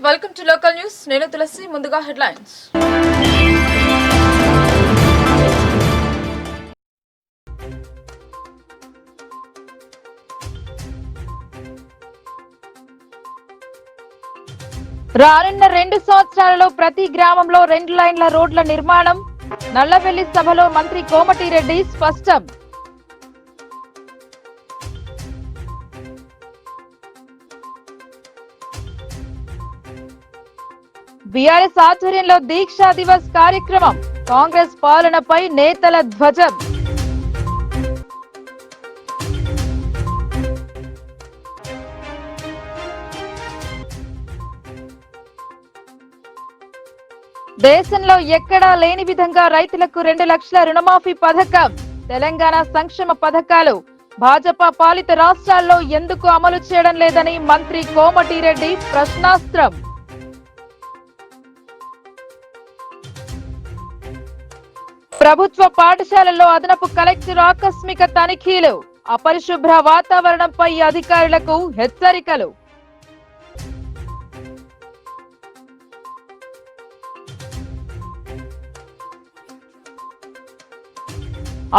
Welcome to local news. నేను తులసి. ముందుగా headlines. రానున్న 2 సంవత్సరాలలో ప్రతి గ్రామంలో 2 లైన్ల రోడ్ల నిర్మాణం. నల్లవెల్లి సభలో మంత్రి కోమటిరెడ్డి స్పష్టం. బీఆర్ఎస్ ఆధ్వర్యంలో దీక్షా దివస్ కార్యక్రమం. కాంగ్రెస్ పాలనపై నేతల ధ్వజం. దేశంలో ఎక్కడా లేని విధంగా రైతులకు 2 లక్షల రుణమాఫీ పథకం. తెలంగాణ సంక్షేమ పథకాలు భాజపా పాలిత రాష్ట్రాల్లో ఎందుకు అమలు చేయడం లేదని మంత్రి కోమటిరెడ్డి ప్రశ్నాస్త్రం. ప్రభుత్వ పాఠశాలల్లో అదనపు కలెక్టర్ ఆకస్మిక తనిఖీలు. అపరిశుభ్ర వాతావరణంపై అధికారులకు హెచ్చరికలు.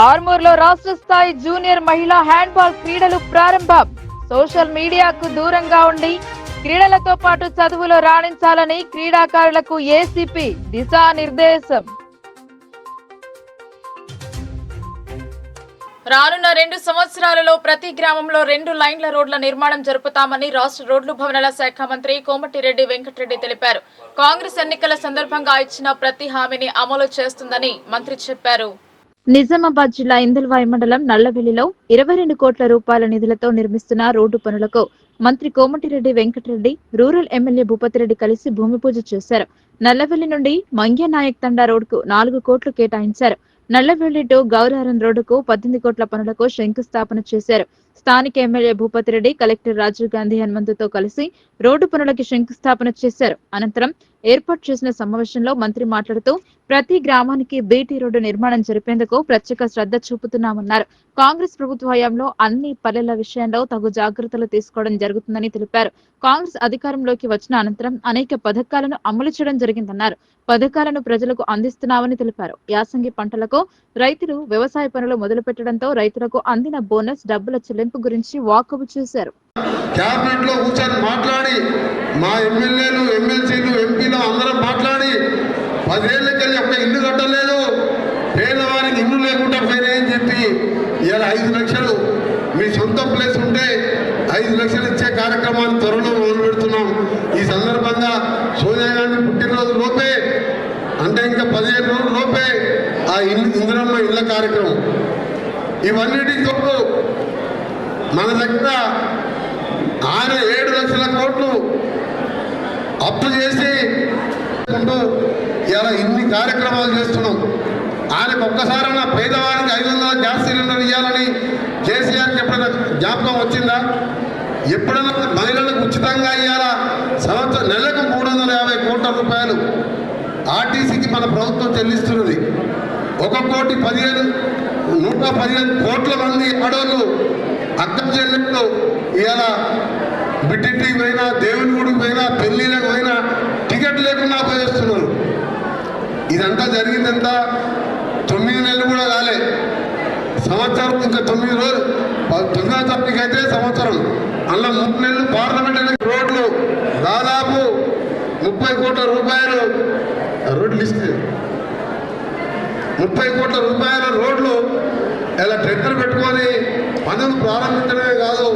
ఆర్మూర్లో రాష్ట్ర స్థాయి జూనియర్ మహిళా హ్యాండ్బాల్ క్రీడలు ప్రారంభం. సోషల్ మీడియాకు దూరంగా ఉండి క్రీడలతో పాటు చదువులో రాణించాలని క్రీడాకారులకు ఏసీపీ దిశానిర్దేశం. రానున్న 2 సంవత్సరాలలో ప్రతి గ్రామంలో 2 లైన్ల రోడ్ల నిర్మాణం జరుపుతామని రాష్ట్ర రోడ్లు భవనాల శాఖ మంత్రి కోమటిరెడ్డి వెంకటరెడ్డి తెలిపారు. కాంగ్రెస్ ఎన్నికల సందర్భంగా ఇచ్చిన ప్రతి హామీని అమలు చేస్తుందని మంత్రి చెప్పారు. నిజామాబాద్ జిల్లా ఇందల్వాయి మండలం నల్లవెల్లిలో 22 కోట్ల రూపాయల నిధులతో నిర్మిస్తున్న రోడ్డు పనులకు మంత్రి కోమటిరెడ్డి వెంకటరెడ్డి రూరల్ ఎమ్మెల్యే భూపతిరెడ్డి కలిసి భూమి పూజ చేశారు. నల్లవెల్లి నుండి మంగ్యనాయక్ తండా రోడ్డుకు 4 కోట్లు కేటాయించారు. నల్లవెల్లి టు గౌరారం రోడ్డుకు 18 కోట్ల పనులకు శంకుస్థాపన చేశారు. స్థానిక ఎమ్మెల్యే భూపతిరెడ్డి కలెక్టర్ రాజీవ్ గాంధీ హనుమంతుతో కలిసి రోడ్డు పనులకి శంకుస్థాపన చేశారు. అనంతరం ఏర్పాటు చేసిన సమావేశంలో మంత్రి మాట్లాడుతూ ప్రతి గ్రామానికి బీటీ రోడ్డు నిర్మాణం జరిపేందుకు ప్రత్యేక శ్రద్ధ చూపుతున్నామన్నారు. కాంగ్రెస్ ప్రభుత్వ హయాంలో అన్ని పల్లెల విషయంలో తగు జాగ్రత్తలు తీసుకోవడం జరుగుతుందని తెలిపారు. కాంగ్రెస్ అధికారంలోకి వచ్చిన అనంతరం అనేక పథకాలను అమలు చేయడం జరిగిందన్నారు. పథకాలను ప్రజలకు అందిస్తున్నామని తెలిపారు. యాసంగి పంటలకు రైతులు వ్యవసాయ పనులు మొదలు పెట్టడంతో రైతులకు అందిన బోనస్ డబ్బుల చెల్లింపు గురించి వాకబు చేశారు. క్యాబినెట్ లో కూర్చొని మాట్లాడి మా ఎమ్మెల్యేలు ఎమ్మెల్సీలు ఎంపీలు అందరం మాట్లాడి 10 ఏళ్ళకెళ్ళి ఒక ఇల్లు కట్టలేదు, పేదవారికి ఇల్లు లేకుండా పోయినాయని చెప్పి ఇలా 5 లక్షలు మీ సొంత ప్లేస్ ఉంటే 5 లక్షలు ఇచ్చే కార్యక్రమాన్ని త్వరలో మొదలు పెడుతున్నాం. ఈ సందర్భంగా సోనియా గాంధీ పుట్టినరోజు లోపే అంటే ఇంకా 15 రోజుల లోపే ఆ ఇందిరమ్మ ఇళ్ళ కార్యక్రమం ఇవన్నిటితో మన దగ్గర ఆయన 7 లక్షల కోట్లు అప్పు చేసి ఇలా ఇన్ని కార్యక్రమాలు చేస్తున్నాం. ఆయనకు ఒక్కసారైనా పేదవారికి 500 గ్యాస్ సిలిండర్ ఇవ్వాలని కేసీఆర్కి ఎప్పుడైనా జ్ఞాపకం వచ్చిందా? ఎప్పుడైనా మహిళలకు ఉచితంగా ఇవ్వాలా? సంవత్సరం నెలకు 350 కోట్ల రూపాయలు ఆర్టీసీకి మన ప్రభుత్వం చెల్లిస్తున్నది. 115 కోట్ల మంది ఆడోళ్ళు అక్క చెల్లెళ్ళు ఇలా బిడ్డింటికి పోయినా, దేవుని గుడికి పోయినా, పెళ్లిళ్ళకి పోయినా టికెట్ లేకుండా పోయేస్తున్నారు. ఇదంతా జరిగిందంత 9 నెలలు కూడా కాలే, సంవత్సరం ఇంకా 9 రోజులు. 9వ తారీఖు అయితే సంవత్సరం, అలా 3 నెలలు పార్లమెంట్ రోడ్లు దాదాపు 30 కోట్ల రూపాయలు రోడ్లు ఇస్తే 30 కోట్ల రూపాయల రోడ్లు ఇలా టెండర్ పెట్టుకొని పనులు ప్రారంభించడమే కాదు,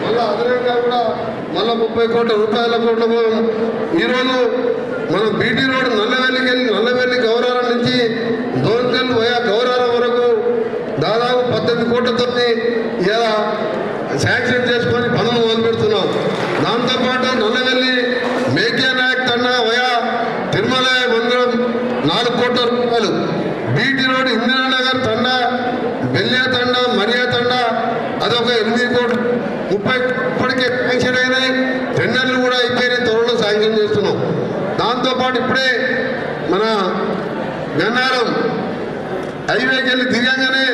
మళ్ళీ అదనంగా కూడా మళ్ళీ 30 కోట్ల రూపాయల కోట్లు. ఈరోజు మనం బీటీ రోడ్డు నల్లవెల్లి గౌరారం నుంచి దోన్కల్ పోయా గౌరారం వరకు దాదాపు 18 కోట్లతో ఇలా శాంక్షన్ చేసుకొని పనులు మొదలు పెడుతున్నాం. దాంతోపాటు నల్లవెల్లి మేఘ్యానాయక్ తండా వయా తిరుమల మందిరం 4 కోట్ల రూపాయలు. బీటీ రోడ్డు ఇందిరానగర్ తండా, బెల్లియా తండా, మరియా తండా అదొక 8 కోట్లు. 30 ఇప్పటికే శాంక్షన్ అయినాయి, టెండర్లు కూడా అయిపోయినాయి, త్వరలో శాంక్షన్ చేస్తున్నాం. దాంతోపాటు ఇప్పుడే మన గన్నారం హైవేకి వెళ్ళి దిగంగానే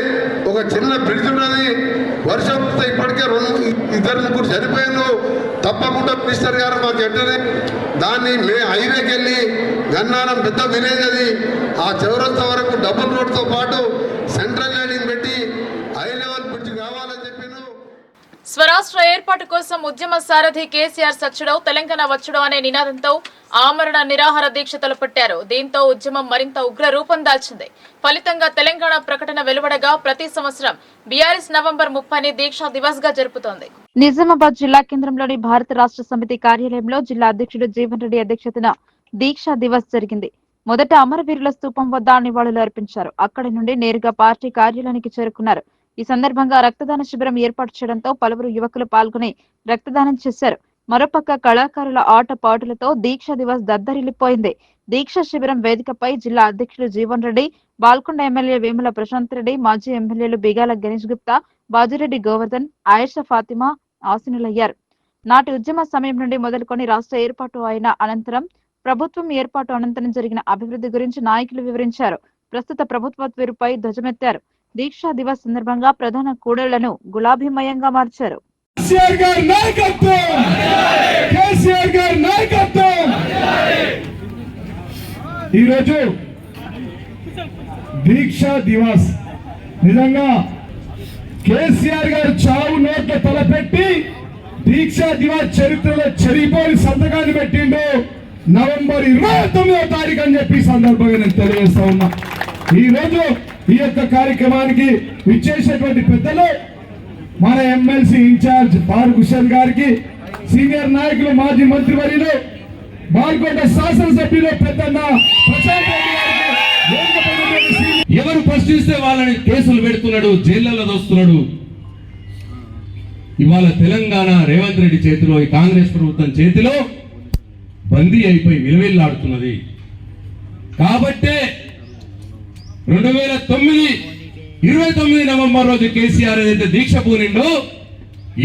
ఒక చిన్న బ్రిడ్జ్ ఉన్నది, వర్షం ఇప్పటికే ఇద్దరు ముగ్గురు చనిపోయారు. తప్పకుండా మినిస్టర్ గారు మాకు వెంటనే దాన్ని హైవేకి వెళ్ళి గన్నారం పెద్ద విలేజ్ అది ఆ చౌరస్తా వరకు డబుల్ రోడ్తో పాటు సెంట్రల్ లైనింగ్ పెట్టి హై లెవెల్ బ్రిడ్జ్ కావాలని చెప్పాను. స్వరాష్ట్ర ఏర్పాటు కోసం ఉద్యమ సారథి కేసీఆర్ సచ్చుడో తెలంగాణ వచ్చుడో అనే నినాదంతో ఆమరణ నిరాహార దీక్ష తలపెట్టారు. దీంతో ఉద్యమం మరింత ఉగ్ర రూపం దాల్చింది. ఫలితంగా తెలంగాణ ప్రకటన వెలువడగా ప్రతి సంవత్సరం బీఆర్ఎస్ నవంబర్ 30ని దీక్షా దివస్ గా జరుపుతోంది. నిజామాబాద్ జిల్లా కేంద్రంలోని భారత రాష్ట్ర సమితి కార్యాలయంలో జిల్లా అధ్యక్షుడు జీవన్ రెడ్డి అధ్యక్షతన దీక్షా దివస్ జరిగింది. మొదట అమరవీరుల స్తూపం వద్ద నివాళులు అర్పించారు. అక్కడి నుండి నేరుగా పార్టీ కార్యాలయానికి చేరుకున్నారు. ఈ సందర్భంగా రక్తదాన శిబిరం ఏర్పాటు చేయడంతో పలువురు యువకులు పాల్గొని రక్తదానం చేశారు. మరోపక్క కళాకారుల ఆట పాటలతో దీక్షా దివస్ దద్దరిల్లిపోయింది. దీక్షా శిబిరం వేదికపై జిల్లా అధ్యక్షుడు జీవన్ రెడ్డి, బాల్కొండ ఎమ్మెల్యే వేముల ప్రశాంత్ రెడ్డి, మాజీ ఎమ్మెల్యేలు బిగాల గణేష్ గుప్తా, బాజిరెడ్డి గోవర్ధన్, ఆయేషా ఫాతిమా ఆసీనులయ్యారు. నాటి ఉద్యమ సమయం నుండి మొదలుకొని రాష్ట్ర ఏర్పాటు అయిన అనంతరం, ప్రభుత్వం ఏర్పాటు అనంతరం జరిగిన అభివృద్ధి గురించి నాయకులు వివరించారు. ప్రస్తుత ప్రభుత్వ తీరుపై ధ్వజమెత్తారు. దీక్షా దివస్ సందర్భంగా ప్రధాన కూడళ్లను గులాబీమయంగా మార్చారు. ఈరోజు దీక్షా దివస్ నిజంగా కేసీఆర్ గారు చావు నోట్ల తలపెట్టి దీక్షా దివస్ చరిత్రలో చెరిపోని సంతకాన్ని పెట్టిండు నవంబర్ 29వ తారీఖు అని చెప్పి సందర్భంగా నేను తెలియజేస్తా ఉన్నా. ఈ రోజు ఈ యొక్క కార్యక్రమానికి విచ్చేసినటువంటి పెద్దలు మన ఎమ్మెల్సీ ఇన్ఛార్జ్ ఫారూక్ హుస్సేన్ గారికి, సీనియర్ నాయకులు మాజీ మంత్రివర్యులు బాల్కొండ శాసనసభ్యులు పెద్దన్న ప్రశాంత్ రెడ్డి గారికి, ఎవరు ప్రశ్నిస్తే వాళ్ళని కేసులు పెడుతున్నాడు, జైళ్లలో దోస్తున్నాడు. ఇవాళ తెలంగాణ రేవంత్ రెడ్డి చేతిలో, ఈ కాంగ్రెస్ ప్రభుత్వం చేతిలో బందీ అయిపోయి విలువెల్లాడుతున్నది. కాబట్టే 2029 నవంబర్ రోజు కేసీఆర్ ఏదైతే దీక్ష పూనిండో,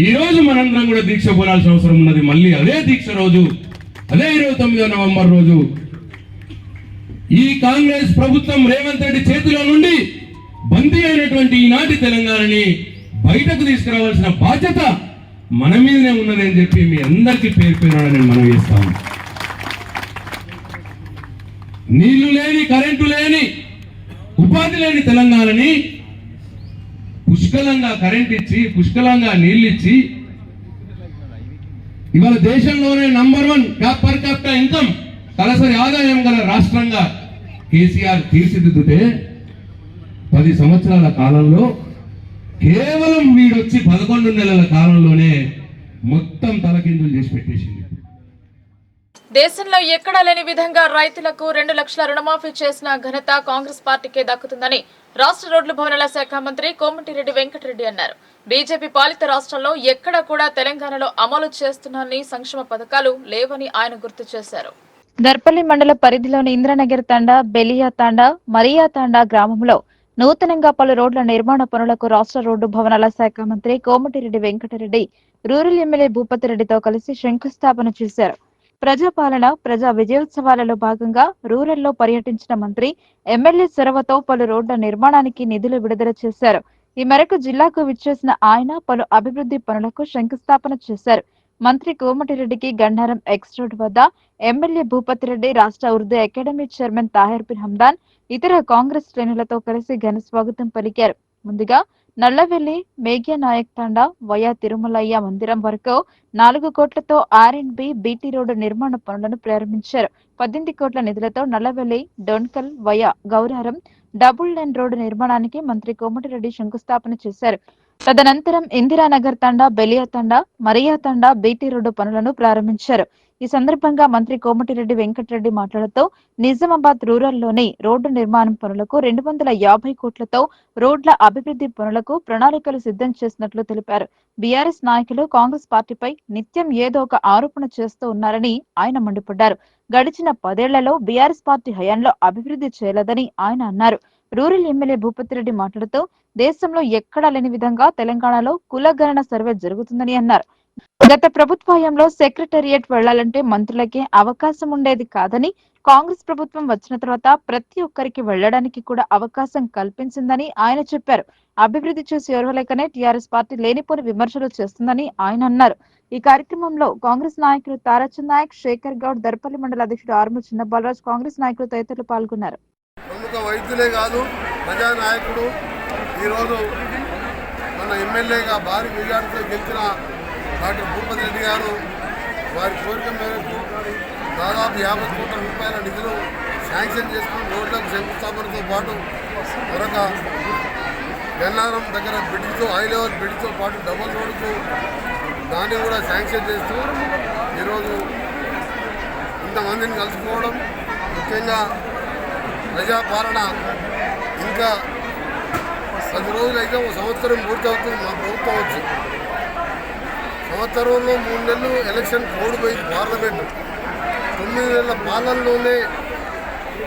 ఈ రోజు మనందరం కూడా దీక్ష పూనాల్సిన అవసరం ఉన్నది. మళ్ళీ అదే దీక్ష రోజు, అదే 29 నవంబర్ రోజు ఈ కాంగ్రెస్ ప్రభుత్వం రేవంత్ రెడ్డి చేతిలో నుండి బందీ అయినటువంటి ఈనాటి తెలంగాణని బయటకు తీసుకురావాల్సిన బాధ్యత మన మీదనే ఉన్నదని చెప్పి మీ అందరికీ పేరు పేరుని మనం చేస్తాము. నీళ్లు లేని, కరెంటు లేని, ఉపాధి లేని తెలంగాణని పుష్కలంగా కరెంట్ ఇచ్చి, పుష్కలంగా నీళ్లు ఇచ్చి, ఇవాళ దేశంలోనే నంబర్ 1 పర్ క్యాపిటా ఇన్కమ్ తలసరి ఆదాయం గల రాష్ట్రంగా కేసీఆర్ తీర్చిదిద్దుతే 10 సంవత్సరాల కాలంలో కేవలం వీడొచ్చి 11 నెలల కాలంలోనే మొత్తం తలకిందులు చేసి పెట్టేసింది. దేశంలో ఎక్కడా లేని విధంగా రైతులకు 2 లక్షల రుణమాఫీ చేసిన ఘనత కాంగ్రెస్ పార్టీకే దక్కుతుందని రాష్ట్ర రోడ్లు భవనాల శాఖ మంత్రి కోమటిరెడ్డి వెంకటరెడ్డి అన్నారు. బీజేపీ పాలిత రాష్ట్రాల్లో ఎక్కడా కూడా తెలంగాణలో అమలు చేస్తున్న సంక్షేమ పథకాలు లేవని ఆయన గుర్తు చేశారు. దర్పల్లి మండల పరిధిలోని ఇంద్రనగర్ తాండా, బెలియా తాండా, మరియా తాండా గ్రామంలో నూతనంగా పలు రోడ్ల నిర్మాణ పనులకు రాష్ట్ర రోడ్డు భవనాల శాఖ మంత్రి కోమటిరెడ్డి వెంకటరెడ్డి రూరల్ ఎమ్మెల్యే భూపతిరెడ్డితో కలిసి శంకుస్థాపన చేశారు. ప్రజాపాలన, ప్రజా విజయోత్సవాలలో భాగంగా రూరల్లో పర్యటించిన మంత్రి ఎమ్మెల్యే చొరవతో పలు రోడ్ల నిర్మాణానికి నిధులు విడుదల చేశారు. ఈ మేరకు జిల్లాకు విచ్చేసిన ఆయన పలు అభివృద్ధి పనులకు శంకుస్థాపన చేశారు. మంత్రి కోమటిరెడ్డికి గండారం ఎక్స్ రోడ్ వద్ద ఎమ్మెల్యే భూపతిరెడ్డి, రాష్ట్ర ఉర్దూ అకాడమీ చైర్మన్ తాహిర్ బిన్ హమ్దాన్, ఇతర కాంగ్రెస్ శ్రేణులతో కలిసి ఘన స్వాగతం పలికారు. ముందుగా నల్లవెల్లి మేఘ్య నాయక్ తాండా వయా తిరుమలయ్య మందిరం వరకు 4 కోట్లతో R&B బీటీ రోడ్డు నిర్మాణ పనులను ప్రారంభించారు. 18 కోట్ల నిధులతో Nallavelli Donkal via Gouraram double line road నిర్మాణానికి మంత్రి కోమటిరెడ్డి శంకుస్థాపన చేశారు. తదనంతరం ఇందిరానగర్ తండా, బెలియా తండా, మరియా తండా బీటీ రోడ్డు పనులను ప్రారంభించారు. ఈ సందర్భంగా మంత్రి కోమటిరెడ్డి వెంకటరెడ్డి మాట్లాడుతూ నిజామాబాద్ రూరల్లోని రోడ్డు నిర్మాణం పనులకు 250 కోట్లతో రోడ్ల అభివృద్ధి పనులకు ప్రణాళికలు సిద్ధం చేసినట్లు తెలిపారు. బీఆర్ఎస్ నాయకులు కాంగ్రెస్ పార్టీపై నిత్యం ఏదో ఒక ఆరోపణ చేస్తూ ఉన్నారని ఆయన మండిపడ్డారు. గడిచిన 10 ఏళ్లలో బీఆర్ఎస్ పార్టీ హయాంలో అభివృద్ధి చేయలేదని ఆయన అన్నారు. రూరల్ ఎమ్మెల్యే భూపతిరెడ్డి మాట్లాడుతూ దేశంలో ఎక్కడా లేని విధంగా తెలంగాణలో కులగణన సర్వే జరుగుతుందని అన్నారు. గత ప్రభుత్వ హయాంలో సెక్రటేరియట్ వెళ్లాలంటే మంత్రులకే అవకాశం ఉండేది కాదని, కాంగ్రెస్ ప్రభుత్వం వచ్చిన తర్వాత ప్రతి ఒక్కరికి వెళ్లడానికి కూడా అవకాశం కల్పించిందని ఆయన చెప్పారు. అభివృద్ధి చేసి ఓర్వలేకనే టీఆర్ఎస్ పార్టీ లేనిపోని విమర్శలు చేస్తుందని ఆయన అన్నారు. ఈ కార్యక్రమంలో కాంగ్రెస్ నాయకులు తారాచంద్ నాయక్, శేఖర్ గౌడ్, దర్పల్లి మండల అధ్యక్షుడు ఆర్మూర్ చిన్న బాలరాజ్, కాంగ్రెస్ నాయకులు తదితరులు పాల్గొన్నారు. ప్రముఖ వైద్యులే కాదు ప్రజానాయకుడు ఈరోజు మన ఎమ్మెల్యేగా భారీ మెజార్టీతో గెలిచిన డాక్టర్ భూపతి రెడ్డి గారు వారి కోరిక మేరకు దాదాపు 50 కోట్ల రూపాయల నిధులు శాంక్షన్ చేసుకుని రోడ్లకు శంకుస్థాపనతో పాటు మరొక గన్నారం దగ్గర బ్రిడ్జ్తో హై లెవెల్ బ్రిడ్జ్తో పాటు డబుల్ రోడ్కు దాన్ని కూడా శాంక్షన్ చేస్తూ ఈరోజు ఇంతమందిని కలుసుకోవడం, ముఖ్యంగా ప్రజాపాలన ఇంకా 10 రోజులైతే ఒక సంవత్సరం పూర్తవుతుంది. మా ప్రభుత్వం వచ్చి సంవత్సరంలో 3 నెలలు ఎలక్షన్ ఓడిపోయింది పార్లమెంటు. 9 నెలల పాలనలోనే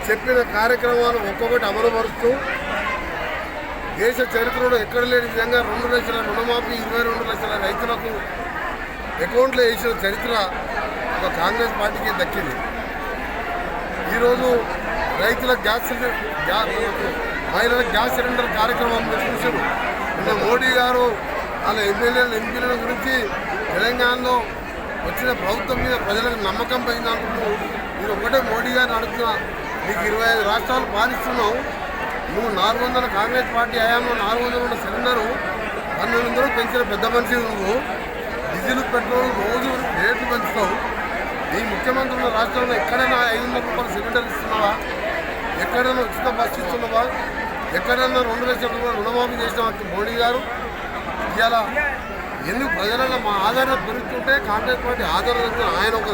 చెప్పిన కార్యక్రమాలు ఒక్కొక్కటి అమలుపరుస్తూ దేశ చరిత్రలో ఎక్కడ లేని విధంగా 2 లక్షల రుణమాఫీ, 22 లక్షల రైతులకు అకౌంట్లో వేసిన చరిత్ర ఒక కాంగ్రెస్ పార్టీకి దక్కింది. ఈరోజు రైతులకు మహిళలకు గ్యాస్ సిలిండర్ కార్యక్రమం చూసారు. నిన్న మోడీ గారు వాళ్ళ ఎమ్మెల్యేలు ఎంపీల గురించి తెలంగాణలో వచ్చిన ప్రభుత్వం మీద ప్రజలకు నమ్మకం పోయింది అంటున్నావు. మీరు ఒకటే మోడీ గారిని అడుగుతున్నా, నీకు 25 రాష్ట్రాలు పాలిస్తున్నావు, నువ్వు 400 కాంగ్రెస్ పార్టీ హయాంలో 400 ఉన్న సిలిండరు 1200 పెంచిన పెద్ద మనిషి నువ్వు. డీజిల్ పెట్రోల్ రోజు రేట్లు పెంచుతావు. నీ ముఖ్యమంత్రి ఉన్న రాష్ట్రంలో ఎక్కడైనా 500 రూపాయల సిలిండర్ ఇస్తున్నావా? ఎక్కడైనా ఉచిత బస్సు ఇస్తున్నావా? ఎక్కడైనా 2 లక్షల రూపాయలు రుణమాఫీ చేసిన మోడీ గారు ఇలా ఎందుకు ప్రజలలో మా ఆదరణ పెరుగుతుంటే కాంగ్రెస్ పార్టీ ఆదరణ ఆయన ఒక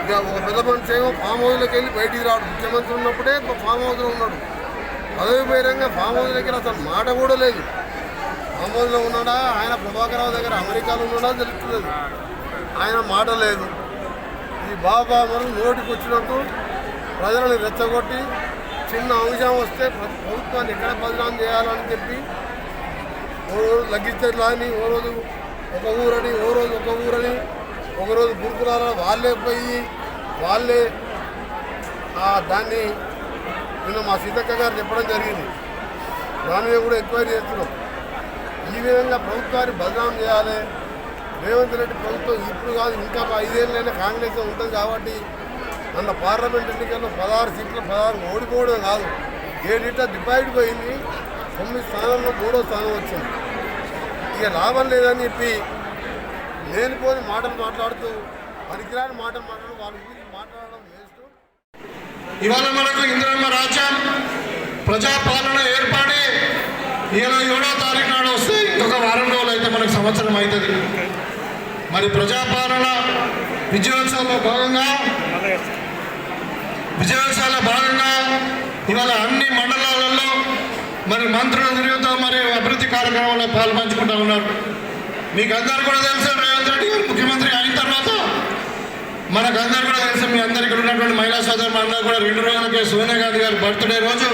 ఇక ఒక పెద్ద మనిషి ఏమో ఫామ్ హౌస్లోకి వెళ్ళి బయటికి రాడు. ముఖ్యమంత్రి ఉన్నప్పుడే ఫామ్ హౌస్లో ఉన్నాడు. పదవి బహిరంగ ఫామ్ హౌస్లోకి అసలు మాట కూడా లేదు. ఫామ్ హౌస్లో ఉన్నాడా, ఆయన ప్రభాకరరావు దగ్గర అమెరికాలో ఉన్నాడా తెలుస్తుంది. ఆయన మాట లేదు. ఈ బాబా మనం నోటికి వచ్చినట్టు ప్రజలను రెచ్చగొట్టి చిన్న అంశం వస్తే ప్రభుత్వాన్ని ఎక్కడ బదనాం చేయాలని చెప్పి ఓ రోజు లగ్గిస్తారు అని, ఓ రోజు ఒక ఊరని, ఓ రోజు ఒక ఊరని, ఒకరోజు గురుకులాల వాళ్ళే పోయి వాళ్ళే దాన్ని నిన్న మా సీతక్క గారు చెప్పడం జరిగింది. దాని మీద కూడా ఎంక్వైరీ చేస్తున్నాం. ఈ విధంగా ప్రభుత్వాన్ని బదనాం చేయాలి. రేవంత్ రెడ్డి ప్రభుత్వం ఇప్పుడు కాదు ఇంకా 5 ఏళ్ళైనా కాంగ్రెస్ ఉంటుంది కాబట్టి అన్న పార్లమెంట్ ఎన్నికల్లో 16 సీట్లు 16 ఓడిపోవడం కాదు, 7 డివైడ్ పోయింది. 9 స్థానాల్లో 3వ స్థానం వచ్చింది. ఇక లాభం లేదని చెప్పి లేనిపోని మాటలు మాట్లాడుతూ పనికిరాని మాటలు వాళ్ళ గురించి మాట్లాడడం వేస్తూ ఇవాళ మనకు ఇందిరమ్మ రాజ్యం ప్రజాపాలన ఏర్పడి ఇలా 7వ తారీఖు నాడు వస్తే ఇంకొక వారం రోజులు అయితే మనకు సంవత్సరం అవుతుంది. మరి ప్రజాపాలన విజయోత్సవంలో భాగంగా ఇవాళ అన్ని మండలాలలో మరి మంత్రులు తిరుగుతూ మరి అభివృద్ధి కార్యక్రమంలో పాల్పంచుకుంటూ ఉన్నారు. మీకు అందరు కూడా తెలుసు, రేవంత్ రెడ్డి గారు ముఖ్యమంత్రి అయిన తర్వాత మనకందరూ కూడా తెలుసు. మీ అందరికీ ఉన్నటువంటి మహిళా సోదరులు అందరూ కూడా 2 రోజులకే సోనియా గాంధీ గారి బర్త్డే రోజు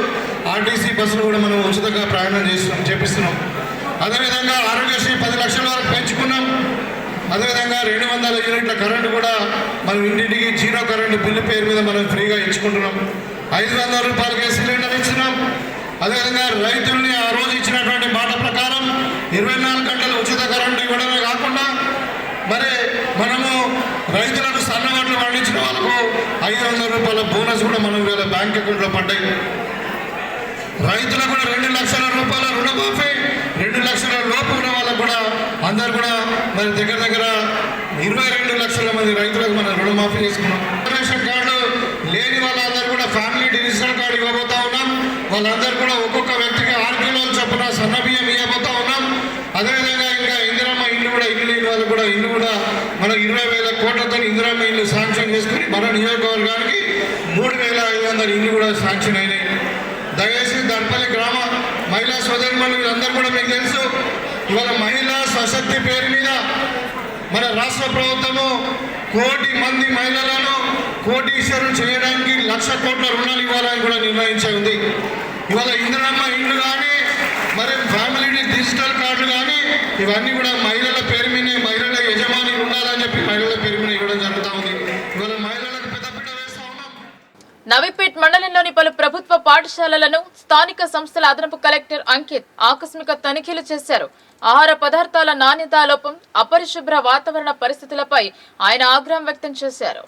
ఆర్టీసీ బస్సులు కూడా మనం ఉచితంగా ప్రయాణం చేపిస్తున్నాం. అదేవిధంగా ఆరోగ్యశ్రీ 10 లక్షల వరకు పెంచుకున్నాం. అదేవిధంగా 200 యూనిట్ల కరెంటు కూడా మనం ఇంటింటికి 0 కరెంటు బిల్లు పేరు మీద మనం ఫ్రీగా ఇచ్చుకుంటున్నాం. 500 రూపాయలకే సిలిండర్ ఇచ్చినాం. అదేవిధంగా రైతుల్ని ఆ రోజు ఇచ్చినటువంటి మాట ప్రకారం 24 గంటలు ఉచిత కరెంటు ఇవ్వడమే కాకుండా మరి మనము రైతులకు సన్నవడ్లు పండించిన వాళ్ళకు 500 రూపాయల బోనస్ కూడా మనం వీళ్ళ బ్యాంక్ అకౌంట్లో పడ్డాయి. రైతులకు కూడా 2 లక్షల రూపాయల రుణమాఫీ, 2 లక్షల లోపు ఉన్న వాళ్ళకు కూడా అందరు కూడా మరి దగ్గర 22 లక్షల మంది రైతులకు మనం రుణమాఫీ చేసుకున్నాం. రేషన్ కార్డు లేని వాళ్ళందరూ కూడా ఫ్యామిలీ డిజిటల్ కార్డు ఇవ్వబోతా ఉన్నాం. వాళ్ళందరూ కూడా ఒక్కొక్క వ్యక్తికి 6 కిలోల చొప్పున సన్న బియ్యం ఇవ్వబోతా ఉన్నాం. అదేవిధంగా ఇంకా ఇందిరమ్మ ఇల్లు కూడా ఇల్లు లేని వాళ్ళు కూడా ఇల్లు కూడా మనం 20,000 కోట్లతో ఇందిరమ్మ ఇల్లు శాంక్షన్ చేసుకుని మన నియోజకవర్గానికి 3,500 ఇల్లు కూడా శాంక్షన్ అయినాయి. దయచేసి దర్పల్లి గ్రామ మహిళా సోదరులు వీళ్ళందరూ కూడా మీకు తెలుసు, ఇవాళ మహిళా సశక్తి పేరు మీద మన రాష్ట్ర ప్రభుత్వము 1 కోటి మంది మహిళలను కోటీశ్వరులు చేయడానికి 1,00,000 కోట్ల రుణాలు ఇవ్వాలని కూడా నిర్ణయించింది. ఇవాళ ఇందిరమ్మ ఇల్లు కానీ మరి ఫ్యామిలీ డిజిటల్ కార్డు కానీ ఇవన్నీ కూడా మహిళల పేరు మీద మహిళల యజమాని ఉండాలని చెప్పి మహిళల పేరు మీద ఇవ్వడం జరుగుతూ ఉంది. ఇవాళ మహిళలకు పెద్దపీట వేస్తూ ఉన్నాం. నవీపేట్ మండలంలోని పలు ప్రభుత్వ పాఠశాలలను స్థానిక సంస్థల అదనపు కలెక్టర్ అంకిత్ ఆకస్మిక తనిఖీలు చేశారు. ఆహార పదార్థాల నాణ్యత లోపం, అపరిశుభ్ర వాతావరణ పరిస్థితులపై ఆయన ఆగ్రహం వ్యక్తం చేశారు.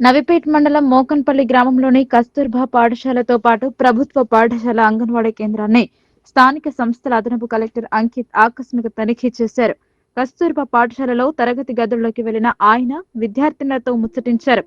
నవీపేట్ మండలం మోకన్పల్లి గ్రామంలోని కస్తూర్బా పాఠశాలతో పాటు ప్రభుత్వ పాఠశాల అంగన్వాడీ కేంద్రాన్ని స్థానిక సంస్థల అదనపు కలెక్టర్ అంకిత్ ఆకస్మిక తనిఖీ చేశారు. కస్తూర్బా పాఠశాలలో తరగతి గదుల్లోకి వెళ్లిన ఆయన విద్యార్థినులతో ముచ్చటించారు.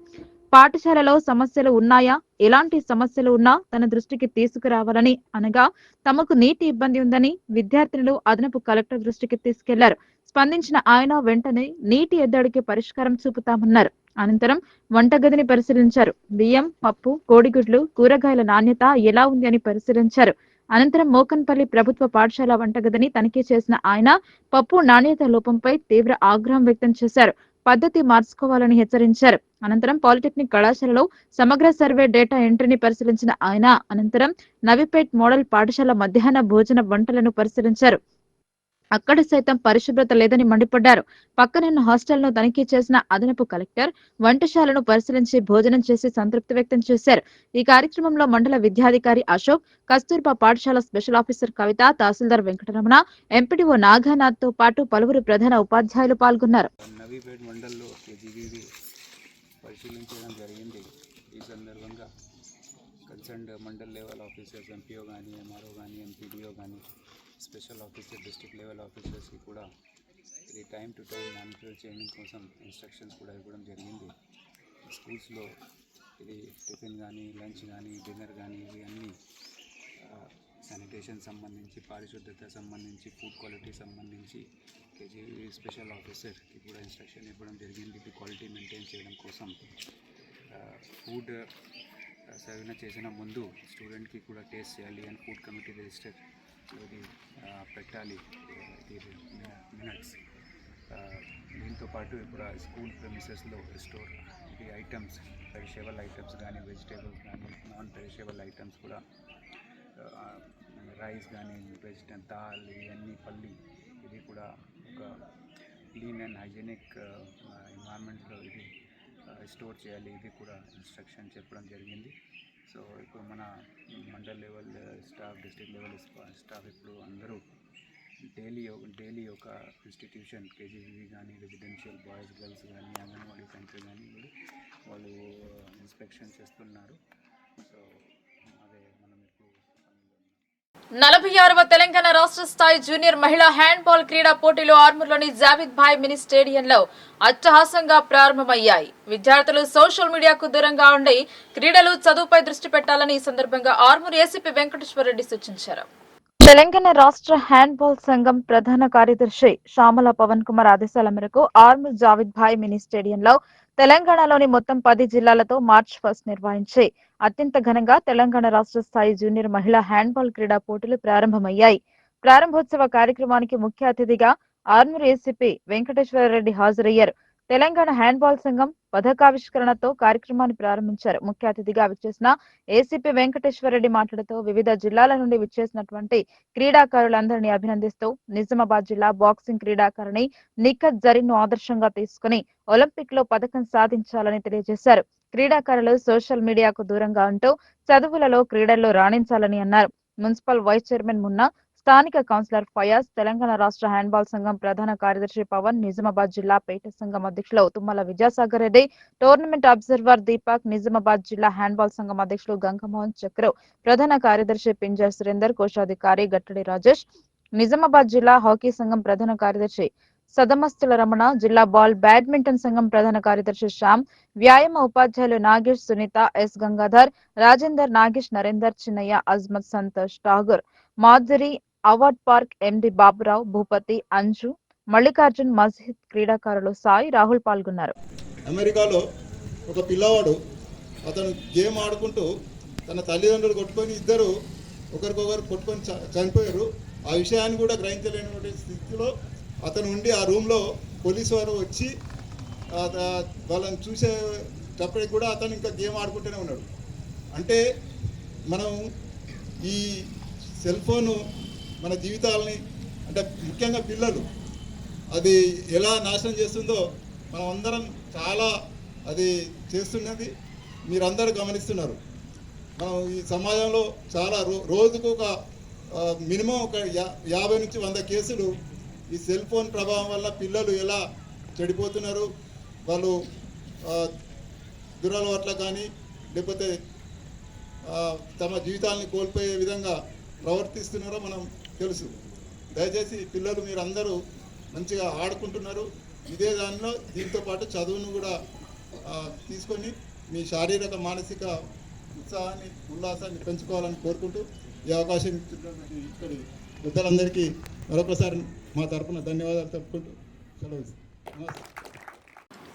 పాఠశాలలో సమస్యలు ఉన్నాయా, ఎలాంటి సమస్యలు ఉన్నా తన దృష్టికి తీసుకురావాలని అనగా తమకు నీటి ఇబ్బంది ఉందని విద్యార్థినులు అదనపు కలెక్టర్ దృష్టికి తీసుకెళ్లారు. స్పందించిన ఆయన వెంటనే నీటి ఎద్దడికి పరిష్కారం చూపుతామన్నారు. అనంతరం వంటగదిని పరిశీలించారు. బియ్యం, పప్పు, కోడిగుడ్లు, కూరగాయల నాణ్యత ఎలా ఉంది అని పరిశీలించారు. అనంతరం మోకన్పల్లి ప్రభుత్వ పాఠశాల వంటగదిని తనిఖీ చేసిన ఆయన పప్పు నాణ్యత లోపంపై తీవ్ర ఆగ్రహం వ్యక్తం చేశారు. పద్ధతి మార్చుకోవాలని హెచ్చరించారు. అనంతరం పాలిటెక్నిక్ కళాశాలలో సమగ్ర సర్వే డేటా ఎంట్రీని పరిశీలించిన ఆయన అనంతరం నవీపేట్ మోడల్ పాఠశాల మధ్యాహ్న భోజన వంటలను పరిశీలించారు. అక్కడ సైతం పరిశుభ్రత లేదని మండిపడ్డారు. పక్కనున్న హాస్టల్ను తనిఖీ చేసిన అదనపు కలెక్టర్ వంటశాలను పరిశీలించి భోజనం చేసి సంతృప్తి వ్యక్తం చేశారు. ఈ కార్యక్రమంలో మండల విద్యాధికారి అశోక్, కస్తూర్బా పాఠశాల స్పెషల్ ఆఫీసర్ కవిత, తహసీల్దార్ వెంకటరమణ, ఎంపీడీఓ నాగానాథ్ తో పాటు పలువురు ప్రధాన ఉపాధ్యాయులు పాల్గొన్నారు. నవీపేట్ మండల్లో కేజీబీవి పరిశీలించడం జరిగింది. ఈ సందర్భంగా concerned mandal level officers MPO కానీ, ఎంఆర్ఓ కానీ, ఎంపీడీఓ కానీ, స్పెషల్ ఆఫీసర్, డిస్ట్రిక్ట్ లెవెల్ ఆఫీసర్స్కి కూడా ఇది టైం టు టైం మానిటర్ చేయడం కోసం ఇన్స్ట్రక్షన్స్ కూడా ఇవ్వడం జరిగింది. స్కూల్స్లో ఇది టిఫిన్ కానీ, లంచ్ కానీ, డిన్నర్ కానీ ఇవి అన్నీ శానిటేషన్ సంబంధించి, పారిశుద్ధత సంబంధించి, ఫుడ్ క్వాలిటీ సంబంధించి కేజీ స్పెషల్ ఆఫీసర్కి కూడా ఇన్స్ట్రక్షన్ ఇవ్వడం జరిగింది. ఇది క్వాలిటీ మెయింటైన్ చేయడం కోసం ఫుడ్ సర్వ్ చేసిన ముందు స్టూడెంట్కి కూడా టేస్ట్ చేయాలి అండ్ ఫుడ్ కమిటీ రిజిస్టర్ ఇది పెట్టాలి ఇది మినిట్స్. దీంతో పాటు ఇప్పుడు స్కూల్ ప్రెమిసెస్లో స్టోర్ ఇది ఐటమ్స్, పెరిషబుల్ ఐటమ్స్ కానీ, వెజిటేబుల్స్ కానీ, నాన్ పెరిషబుల్ ఐటమ్స్ కూడా రైస్ కానీ, దాల్ ఇవన్నీ పల్లి ఇది కూడా ఒక క్లీన్ అండ్ హైజీనిక్ ఎన్వైర్న్మెంట్లో ఇది స్టోర్ చేయాలి. ఇది కూడా ఇన్స్ట్రక్షన్ చెప్పడం జరిగింది. సో ఇప్పుడు మన mandal level staff, district level staff ఇప్పుడు అందరూ డైలీ ఒక ఇన్స్టిట్యూషన్ కేజీబీ కానీ, రెసిడెన్షియల్ బాయ్స్ గర్ల్స్ కానీ, అంగన్వాడీ సెంటర్ కానీ వాళ్ళు ఇన్స్పెక్షన్ చేస్తున్నారు. సో అదే మనం ఇప్పుడు 46వ తెలంగాణ రాష్ట్ర స్థాయి జూనియర్ మహిళా హ్యాండ్బాల్ క్రీడా పోటీలు ఆర్మూర్లోని జావిద్ భాయ్ మినీ స్టేడియంలో అట్టహాసంగా ప్రారంభమయ్యాయి. విద్యార్థులు సోషల్ మీడియాకు దూరంగా ఉండి క్రీడలు, చదువుపై దృష్టి పెట్టాలని ఈ సందర్భంగా ఆర్మూర్ ఏసీపీ వెంకటేశ్వరరెడ్డి సూచించారు. తెలంగాణ రాష్ట్ర హ్యాండ్బాల్ సంఘం ప్రధాన కార్యదర్శి శ్యామల పవన్ కుమార్ ఆదేశాల మేరకు ఆర్మూర్ జావిద్ భాయ్ మినీ స్టేడియంలో తెలంగాణలోని మొత్తం 10 జిల్లాలతో మార్చ్ 1 నిర్వహించి అత్యంత ఘనంగా తెలంగాణ రాష్ట్ర స్థాయి జూనియర్ మహిళా హ్యాండ్బాల్ క్రీడా పోటీలు ప్రారంభమయ్యాయి. ప్రారంభోత్సవ కార్యక్రమానికి ముఖ్య అతిథిగా ఆర్మూర్ ఏసీపీ వెంకటేశ్వరరెడ్డి హాజరయ్యారు. తెలంగాణ హ్యాండ్బాల్ సంఘం పథకావిష్కరణతో కార్యక్రమాన్ని ప్రారంభించారు. ముఖ్య అతిథిగా విచ్చేసిన ఏసీపీ వెంకటేశ్వరరెడ్డి మాట్లాడుతూ వివిధ జిల్లాల నుండి విచ్చేసినటువంటి క్రీడాకారులందరినీ అభినందిస్తూ నిజామాబాద్ జిల్లా బాక్సింగ్ క్రీడాకారిణి నిఖత్ జరీన్ ను ఆదర్శంగా తీసుకుని ఒలింపిక్ లో పథకం సాధించాలని తెలియజేశారు. క్రీడాకారులు సోషల్ మీడియాకు దూరంగా ఉంటూ చదువులలో, క్రీడల్లో రాణించాలని అన్నారు. మున్సిపల్ వైస్ చైర్మన్ మున్నా, స్థానిక కౌన్సిలర్ ఫయాజ్, తెలంగాణ రాష్ట్ర హ్యాండ్బాల్ సంఘం ప్రధాన కార్యదర్శి పవన్, నిజామాబాద్ జిల్లా పేట సంఘం అధ్యక్షులు తుమ్మల విద్యాసాగర్ రెడ్డి, టోర్నమెంట్ అబ్జర్వర్ దీపక్, నిజామాబాద్ జిల్లా హ్యాండ్బాల్ సంఘం అధ్యక్షులు గంగమోహన్ చక్రవ్, ప్రధాన కార్యదర్శి పింజర్ సురేందర్, కోశాధికారి గట్టడి రాజేష్, నిజామాబాద్ జిల్లా హాకీ సంఘం ప్రధాన కార్యదర్శి సదమస్తుల రమణ, జిల్లా బాల్ బ్యాడ్మింటన్ సంఘం ప్రధాన కార్యదర్శి శ్యామ్, వ్యాయామ ఉపాధ్యాయులు Nagesh, Sunitha, S Gangadhar, Rajender, Nagesh, Narender, Chinnaiah, Ajmath, Santosh, Thakur, Madhuri, award park MD Baburao, Bhupathi, Anju, Mallikarjun, మస్జిద్, క్రీడాకారులు సాయి, రాహుల్ పాల్గొన్నారు. అమెరికాలో ఒక పిల్లవాడు అతను గేమ్ ఆడుకుంటూ తన తల్లిదండ్రులు కొట్టుకొని ఇద్దరు ఒకరికొకరు కొట్టుకొని చనిపోయారు. ఆ విషయాన్ని కూడా గ్రహించలేనటువంటి స్థితిలో అతను ఉండి ఆ రూమ్లో పోలీసు వారు వచ్చి వాళ్ళని చూసేటప్పటికి కూడా అతను ఇంకా గేమ్ ఆడుకుంటూనే ఉన్నాడు. అంటే మనం ఈ సెల్ ఫోను మన జీవితాలని, అంటే ముఖ్యంగా పిల్లలు, అది ఎలా నాశనం చేస్తుందో మనం అందరం చాలా అది చేస్తున్నది మీరందరూ గమనిస్తున్నారు. మనం ఈ సమాజంలో చాలా రోజుకు ఒక మినిమం ఒక 50 నుంచి 100 కేసులు ఈ సెల్ ఫోన్ ప్రభావం వల్ల పిల్లలు ఎలా చెడిపోతున్నారు, వాళ్ళు దురలవాట్ల కానీ లేకపోతే తమ జీవితాలని కోల్పోయే విధంగా ప్రవర్తిస్తున్నారో మనం తెలుసు. దయచేసి పిల్లలు మీరు అందరూ మంచిగా ఆడుకుంటున్నారు, ఇదే దానిలో దీంతో పాటు చదువును కూడా తీసుకొని మీ శారీరక మానసిక ఉత్సాహాన్ని ఉల్లాసాన్ని పెంచుకోవాలని కోరుకుంటూ ఈ అవకాశం ఇచ్చినటువంటి ఇక్కడి పెద్దలందరికీ మరొకసారి మా తరఫున ధన్యవాదాలు తెలుపుకుంటూ సెలవు. నమస్తే.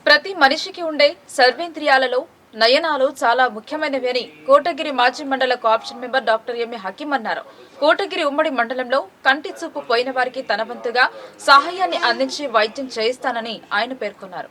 ప్రతి మనిషికి ఉండే సర్వేంద్రియాలలో నయనాలు చాలా ముఖ్యమైనవి అని కోటగిరి మాజీ mandal co-option member doctor MA Hakim అన్నారు. కోటగిరి ఉమ్మడి మండలంలో కంటి చూపు పోయిన వారికి తన వంతుగా సహాయాన్ని అందించి వైద్యం చేయిస్తానని ఆయన పేర్కొన్నారు.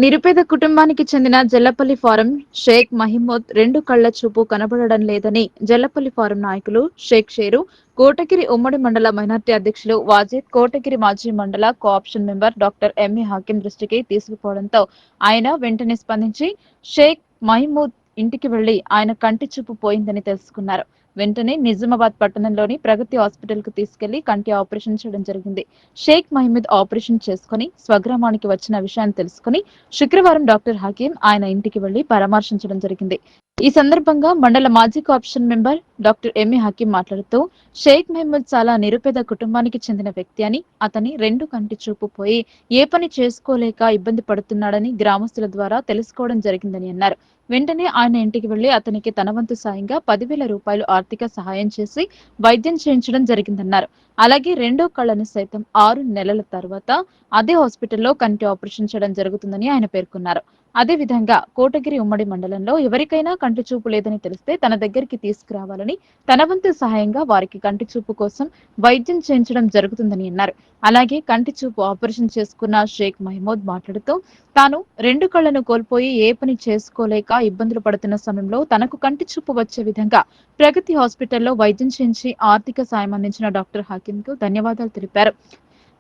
నిరుపేద కుటుంబానికి చెందిన జల్లపల్లి ఫారం షేక్ మహిమూద్ 2 కళ్ల చూపు కనబడడం లేదని జల్లపల్లి ఫారం నాయకులు షేక్ షేరు, కోటగిరి ఉమ్మడి మండల మైనార్టీ అధ్యక్షులు వాజిద్, కోటగిరి మాజీ mandal co-option member doctor MA Hakim దృష్టికి తీసుకుపోవడంతో ఆయన వెంటనే స్పందించి షేక్ మహిమూద్ ఇంటికి వెళ్లి ఆయన కంటి చూపు పోయిందని తెలుసుకున్నారు. వెంటనే నిజామాబాద్ పట్టణంలోని ప్రగతి హాస్పిటల్ కు తీసుకెళ్లి కంటి ఆపరేషన్ చేయడం జరిగింది. షేక్ మహమూద్ ఆపరేషన్ చేసుకుని స్వగ్రామానికి వచ్చిన విషయాన్ని తెలుసుకుని శుక్రవారం డాక్టర్ హకీం ఆయన ఇంటికి వెళ్లి పరామర్శించడం జరిగింది. ఈ సందర్భంగా మండల మాజీ co-option member doctor MA Hakim మాట్లాడుతూ షేక్ మహమూద్ చాలా నిరుపేద కుటుంబానికి చెందిన వ్యక్తి అని, అతని 2 కంటి చూపు పోయి ఏ పని చేసుకోలేక ఇబ్బంది పడుతున్నాడని గ్రామస్తుల ద్వారా తెలుసుకోవడం జరిగిందని అన్నారు. వెంటనే ఆయన ఇంటికి వెళ్లి అతనికి తన వంతు సాయంగా 10,000 రూపాయలు ఆర్థిక సహాయం చేసి వైద్యం చేయించడం జరిగిందన్నారు. అలాగే 2వ కళ్లను సైతం 6 నెలల తర్వాత అదే హాస్పిటల్లో కంటి ఆపరేషన్ చేయడం జరుగుతుందని ఆయన పేర్కొన్నారు. అదే విధంగా కోటగిరి ఉమ్మడి మండలంలో ఎవరికైనా కంటి చూపు లేదని తెలిస్తే తన దగ్గరికి తీసుకురావాలని, తన వంతు సహాయంగా వారికి కంటి చూపు కోసం వైద్యం చేయించడం జరుగుతుందని అన్నారు. అలాగే కంటి చూపు ఆపరేషన్ చేసుకున్న షేక్ మహమూద్ మాట్లాడుతూ తాను 2 కళ్లను కోల్పోయి ఏ పని చేసుకోలేక ఇబ్బందులు పడుతున్న సమయంలో తనకు కంటి చూపు వచ్చే విధంగా ప్రగతి హాస్పిటల్లో వైద్యం చేయించి ఆర్థిక సాయం అందించిన డాక్టర్ హకీం కు ధన్యవాదాలు తెలిపారు.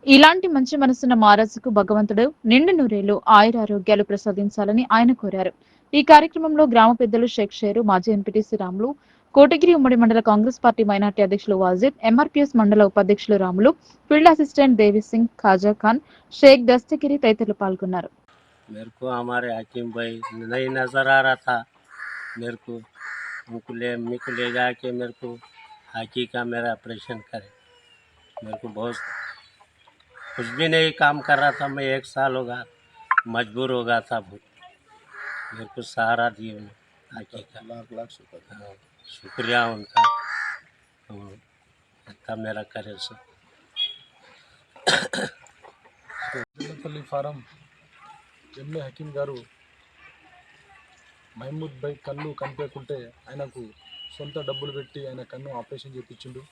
ఇలాంటి మంచి మనసున్న మహారాజుకు భగవంతుడు నిండు నూరేళ్లు ఆయురారోగ్యాలు ప్రసాదించాలని ఆయన కోరారు. ఈ కార్యక్రమంలో గ్రామ పెద్దలు షేక్ షేరు, మాజీ ఎంపీటీసీ రాములు, కోటగిరి ఉమ్మడి మండల కాంగ్రెస్ పార్టీ మైనార్టీ అధ్యక్షులు వాజిద్, ఎంఆర్పీఎస్ మండల ఉపాధ్యక్షులు రాములు, ఫీల్డ్ అసిస్టెంట్ దేవి సింగ్, ఖాజా ఖాన్, షేక్ దస్తగిరి తదితరులు పాల్గొన్నారు. मेरे को हमारे हकीम भाई नहीं नज़र आ रहा था, मेरे को मम्मी को ले जा के मेरे को हाकी का मेरा ऑपरेशन करे। मेरे को बहुत कुछ भी नहीं काम कर रहा था, मैं 1 साल होगा मजबूर हो गया था बहुत। मेरे को सहारा दिए उन्होंने हाकी का, लाख शुक्रिया उनका, इतना मेरा करे सो। జల్లపల్లి ఫారం ఎంఏ హకీం గారు మహమూద్ భాయ్ కళ్ళు కనిపించకుంటే ఆయనకు సొంత డబ్బులు పెట్టి ఆయన కన్ను ఆపరేషన్ చేయించిండు.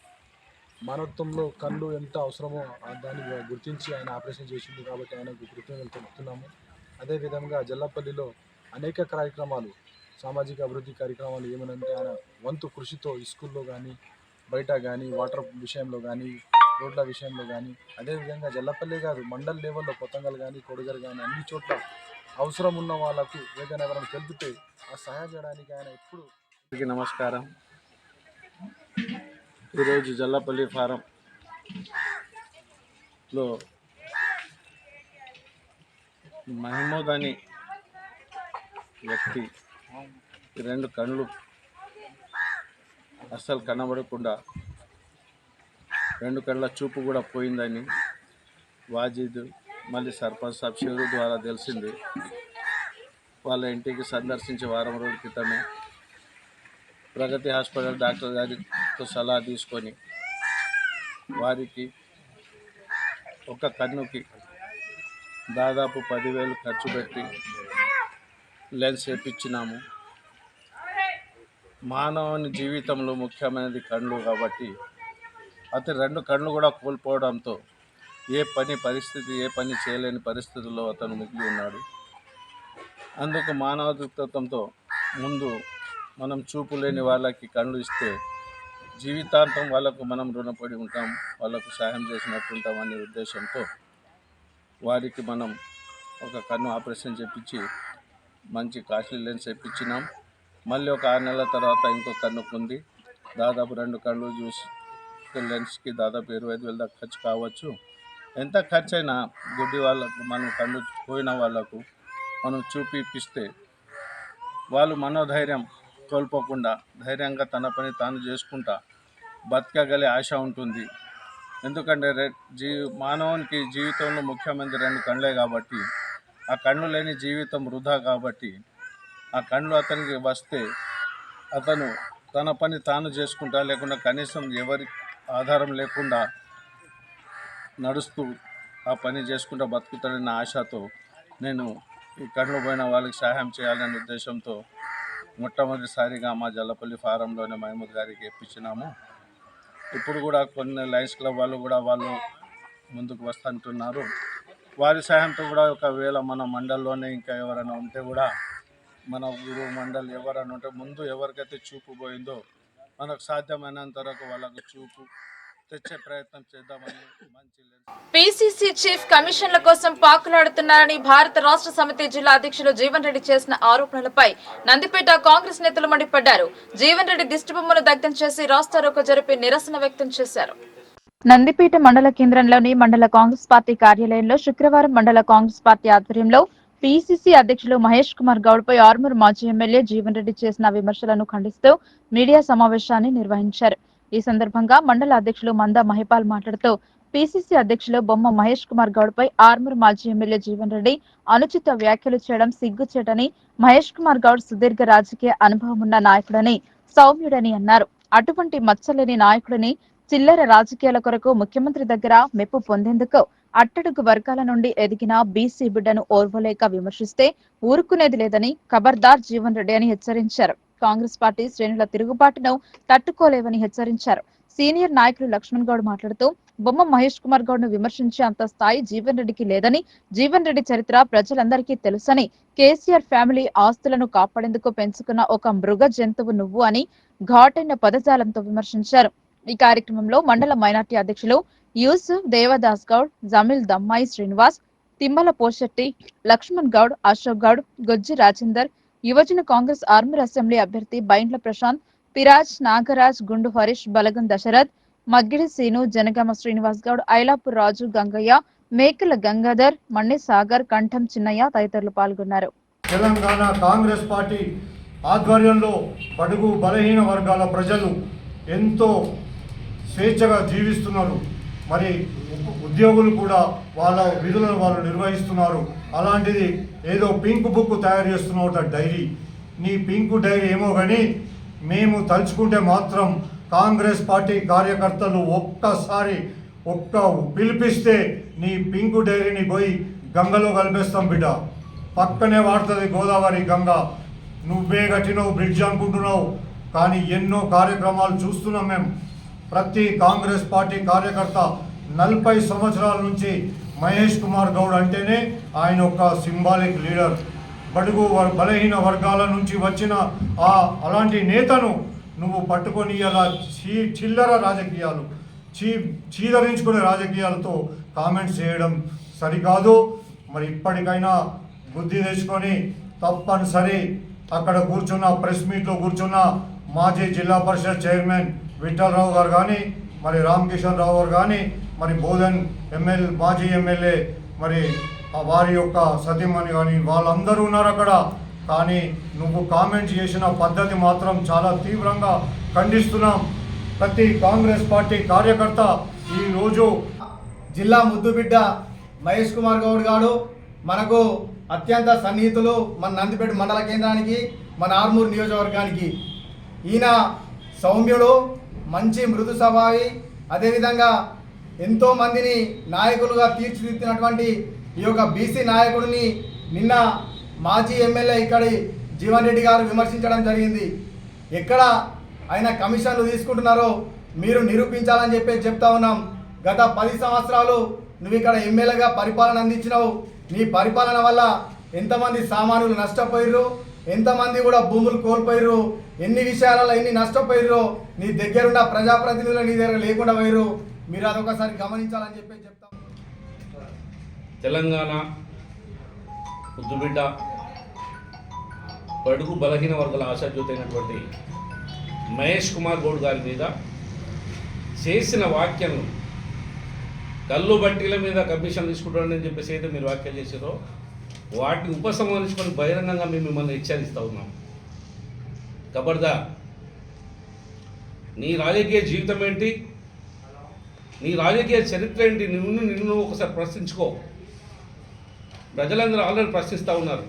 మానవత్వంలో కళ్ళు ఎంత అవసరమో దాన్ని గుర్తించి ఆయన ఆపరేషన్ చేసిండు కాబట్టి ఆయనకు కృతజ్ఞతలు తెలుపుతున్నాము. అదేవిధంగా జల్లపల్లిలో అనేక కార్యక్రమాలు, సామాజిక అభివృద్ధి కార్యక్రమాలు ఏమనంటే ఆయన వంతు కృషితో స్కూల్లో కానీ బయట కానీ వాటర్ విషయంలో కానీ రోడ్ల విషయంలో కానీ, అదేవిధంగా జల్లపల్లి కాదు మండల్ లెవెల్లో కొత్తగల్ కానీ కొడగర్ కానీ అన్ని చోట్ల అవసరం ఉన్న వాళ్ళకు ఏదైనా ఎవరైనా తెలిపితే ఆ సహాయం చేయడానికి ఆయన ఎప్పుడు. నమస్కారం. ఈరోజు జల్లపల్లి ఫారంలో మహమూద్ అని వ్యక్తి 2 కళ్ళు అస్సలు కనబడకుండా 2 కళ్ళ చూపు కూడా పోయిందని వాజిద్ మళ్ళీ సర్పంచ్ సబ్షేరు ద్వారా తెలిసింది. వాళ్ళ ఇంటికి సందర్శించి వారం రోజుల క్రితమే ప్రగతి హాస్పిటల్ డాక్టర్ గారితో సలహా తీసుకొని వారికి ఒక కన్నుకి దాదాపు 10,000 ఖర్చు పెట్టి లెన్స్ వేయించినాము. మానవుని జీవితంలో ముఖ్యమైనది కళ్ళు కాబట్టి అతను 2 కళ్ళు కూడా కోల్పోవడంతో ఏ పని చేయలేని పరిస్థితుల్లో అతను మిగిలి ఉన్నాడు. అందుకు మానవత్వంతో ముందు మనం చూపు లేని వాళ్ళకి కళ్ళు ఇస్తే జీవితాంతం వాళ్ళకు మనం రుణపడి ఉంటాం, వాళ్ళకు సహాయం చేసినట్టు ఉంటామనే ఉద్దేశంతో వారికి మనం ఒక కన్ను ఆపరేషన్ చేయించి మంచి కాస్ట్లీ లెన్స్ వేయించినాం. మళ్ళీ ఒక 6 నెలల తర్వాత ఇంకో కన్నుకు ఉంది. దాదాపు 2 కళ్ళు చూసి లెన్స్కి దాదాపు 25,000 దాకా ఖర్చు కావచ్చు. ఎంత ఖర్చు అయినా గుడ్డి వాళ్ళకు, మనం కళ్ళు పోయిన వాళ్ళకు మనం చూపిస్తే వాళ్ళు మనోధైర్యం కోల్పోకుండా ధైర్యంగా తన పని తాను చేసుకుంటా బతకగలే ఆశ ఉంటుంది. ఎందుకంటే మానవునికి జీవితంలో ముఖ్యమైనది 2 కళ్ళే కాబట్టి, ఆ కళ్ళు లేని జీవితం వృధా కాబట్టి, ఆ కళ్ళు అతనికి వస్తే అతను తన పని తాను చేసుకుంటా, లేకుండా కనీసం ఎవరి ఆధారం లేకుండా నడుస్తూ ఆ పని చేసుకుంటూ బతుకుతాడన్న ఆశతో నేను ఈ కళ్ళు పోయిన వాళ్ళకి సహాయం చేయాలనే ఉద్దేశంతో మొట్టమొదటిసారిగా మా జల్లపల్లి ఫారంలోనే మహమూద్ గారికి ఇప్పించినాము. ఇప్పుడు కూడా కొన్ని లయన్స్ క్లబ్ వాళ్ళు కూడా ముందుకు వస్తుంటున్నారు. వారి సహాయంతో కూడా ఒకవేళ మన మండలంలోనే ఇంకా ఎవరైనా ఉంటే కూడా, మన గురువు మండలి ఎవరైనా ఉంటే ముందు ఎవరికైతే చూపు పోయిందో మనకు సాధ్యమైనంత వరకు వాళ్ళకు చూపు తెచ్చే ప్రయత్నం చేద్దామని మంచి పీసీసీ చీఫ్ కమిషన్ల కోసం పాకులాడుతున్నారని భారత రాష్ట్ర సమితి జిల్లా అధ్యక్షులు జీవన్ రెడ్డి చేసిన ఆరోపణలపై నందిపేట కాంగ్రెస్ నేతలు మండిపడ్డారు. జీవన్ రెడ్డి దిష్టిబొమ్మను దగ్ధం చేసి రాస్తారోకో జరిపి నిరసన వ్యక్తం చేశారు. నందిపేట మండల కేంద్రంలోని మండల కాంగ్రెస్ పార్టీ కార్యాలయంలో శుక్రవారం మండల కాంగ్రెస్ పార్టీ ఆధ్వర్యంలో పీసీసీ అధ్యక్షులు మహేష్ కుమార్ గౌడ్ పై ఆర్మూర్ మాజీ ఎమ్మెల్యే జీవన్ రెడ్డి చేసిన విమర్శలను ఖండిస్తూ మీడియా సమావేశాన్ని నిర్వహించారు. ఈ సందర్భంగా మండల అధ్యక్షులు మంద మహిపాల్ మాట్లాడుతూ పీసీసీ అధ్యక్షులు బొమ్మ మహేష్ కుమార్ గౌడ్ పై ఆర్మూర్ మాజీ ఎమ్మెల్యే జీవన్ రెడ్డి అనుచిత వ్యాఖ్యలు చేయడం సిగ్గుచేటని, మహేష్ కుమార్ గౌడ్ సుదీర్ఘ రాజకీయ అనుభవం ఉన్న నాయకుడని, సౌమ్యుడని అన్నారు. అటువంటి మచ్చలేని నాయకుడిని చిల్లర రాజకీయాల కొరకు ముఖ్యమంత్రి దగ్గర మెప్పు పొందేందుకు అట్టడుగు వర్గాల నుండి ఎదిగిన బీసీ బిడ్డను ఓర్వలేక విమర్శిస్తే ఊరుకునేది లేదని ఖబర్దార్ జీవన్ రెడ్డి అని హెచ్చరించారు. కాంగ్రెస్ పార్టీ శ్రేణుల తిరుగుబాటును తట్టుకోలేవని హెచ్చరించారు. సీనియర్ నాయకులు లక్ష్మణ్ గౌడ్ మాట్లాడుతూ బొమ్మ మహేష్ కుమార్ గౌడ్ ను విమర్శించే అంత స్థాయి జీవన్ రెడ్డికి లేదని, జీవన్ రెడ్డి చరిత్ర ప్రజలందరికీ తెలుసని, కేసీఆర్ ఫ్యామిలీ ఆస్తులను కాపాడేందుకు పెంచుకున్న ఒక మృగ జంతువు నువ్వు అని ఘాటైన పదజాలంతో విమర్శించారు. ఈ కార్యక్రమంలో మండల మైనార్టీ అధ్యక్షులు యూసుఫ్, దేవదాస్ గౌడ్, జమీల్ దమ్మాయి శ్రీనివాస్, తిమ్మల పోషెట్టి, లక్ష్మణ్ గౌడ్, అశోక్ గౌడ్, గొజ్జి రాజేందర్, యువజన కాంగ్రెస్ ఆర్మూర్ అసెంబ్లీ అభ్యర్థి బైండ్ల ప్రశాంత్, పిరాజ్, నాగరాజ్, గుండు హరీష్, బలగం దశరథ్, మగ్గిడి సీను, జనగామ శ్రీనివాస్ గౌడ్, ఐలాపూర్ రాజు, గంగయ్య, మేకల గంగాధర్, మణి సాగర్, కంఠం చిన్నయ్య తదితరులు పాల్గొన్నారు. తెలంగాణ కాంగ్రెస్ పార్టీ ఆధ్వర్యంలో బడుగు బలహీన వర్గాల ప్రజలు ఎంతో స్వేచ్ఛగా జీవిస్తున్నారు. మరి ఉద్యోగులు కూడా వాళ్ళ విధులను వాళ్ళు నిర్వహిస్తున్నారు. అలాంటిది ఏదో పింక్ బుక్ తయారు చేస్తున్న డైరీ, నీ పింక్ డైరీ ఏమో కానీ మేము తలుచుకుంటే మాత్రం కాంగ్రెస్ పార్టీ కార్యకర్తలు ఒక్కసారి పిలిపిస్తే నీ పింక్ డైరీని పోయి గంగలో కలిపేస్తాం బిడ్డ. పక్కనే వాడుతుంది గోదావరి గంగ. నువ్వే కట్టినవు బ్రిడ్జ్ అనుకుంటున్నావు, కానీ ఎన్నో కార్యక్రమాలు చూస్తున్నాం మేము. ప్రతి కాంగ్రెస్ పార్టీ కార్యకర్త 40 సంవత్సరాల నుంచి మహేష్ కుమార్ గౌడ్ అంటేనే ఆయన ఒక సింబాలిక్ లీడర్. బడుగు బలహీన వర్గాల నుంచి వచ్చిన అలాంటి నేతను నువ్వు పట్టుకొని అలా చిల్లర రాజకీయాలు, చీదరించుకునే రాజకీయాలతో కామెంట్స్ చేయడం సరికాదు. మరి ఇప్పటికైనా బుద్ధి తెచ్చుకొని తప్పనిసరి అక్కడ కూర్చున్న ప్రెస్ మీట్లో కూర్చున్న మాజీ జిల్లా పరిషత్ చైర్మన్ విఠలరావు గారు కానీ, మరి రామకిషన్ రావు గారు కానీ, మరి బోధన్ మాజీ ఎమ్మెల్యే మరి వారి యొక్క సతీమణి కానీ వాళ్ళందరూ ఉన్నారు అక్కడ. కానీ నువ్వు కామెంట్ చేసిన పద్ధతి మాత్రం చాలా తీవ్రంగా ఖండిస్తున్నాం. ప్రతి కాంగ్రెస్ పార్టీ కార్యకర్త ఈరోజు జిల్లా ముద్దుబిడ్డ మహేష్ కుమార్ గౌడ్ గారు మనకు అత్యంత సన్నిహితులు. మన నందిపేట మండల కేంద్రానికి, మన ఆర్మూర్ నియోజకవర్గానికి. ఈయన సౌమ్యుడు, మంచి మృదు స్వభావి, అదేవిధంగా ఎంతోమందిని నాయకులుగా తీర్చిదిద్దినటువంటి ఈ యొక్క బీసీ నాయకుడిని నిన్న మాజీ ఎమ్మెల్యే ఇక్కడి జీవన్ రెడ్డి గారు విమర్శించడం జరిగింది. ఎక్కడ ఆయన కమిషన్లు తీసుకుంటున్నారో మీరు నిరూపించాలని చెప్తా ఉన్నాం. గత 10 సంవత్సరాలు నువ్వు ఇక్కడ ఎమ్మెల్యేగా పరిపాలన అందించినావు. నీ పరిపాలన వల్ల ఎంతమంది సామాన్యులు నష్టపోయారు, ఎంతమంది కూడా భూములు కోల్పోయారు, ఎన్ని విషయాలలో ఎన్ని నష్టపోయారో నీ దగ్గరున్న ప్రజాప్రతినిధులు నీ దగ్గర లేకుండా పోయారు. మీరు అదొకసారి గమనించాలని చెప్తాం. తెలంగాణ ముద్దుబిడ్డ బడుగు బలహీన వర్గాల ఆశాజ్యోతి అయినటువంటి మహేష్ కుమార్ గౌడ్ గారి మీద చేసిన వ్యాఖ్యలను కళ్ళు బట్టీల మీద కమిషన్ తీసుకుంటారని చెప్పేసి అయితే మీరు వ్యాఖ్యలు చేశారో వాటిని ఉపసంహరించుకొని బహిరంగంగా మేము మిమ్మల్ని హెచ్చరిస్తూ ఉన్నాం. ఖబర్దా, నీ రాజకీయ జీవితం ఏంటి, నీ రాజకీయ చరిత్ర ఏంటి, నిన్ను ఒకసారి ప్రశ్నించుకో. ప్రజలందరూ ఆల్రెడీ ప్రశ్నిస్తూ ఉన్నారు.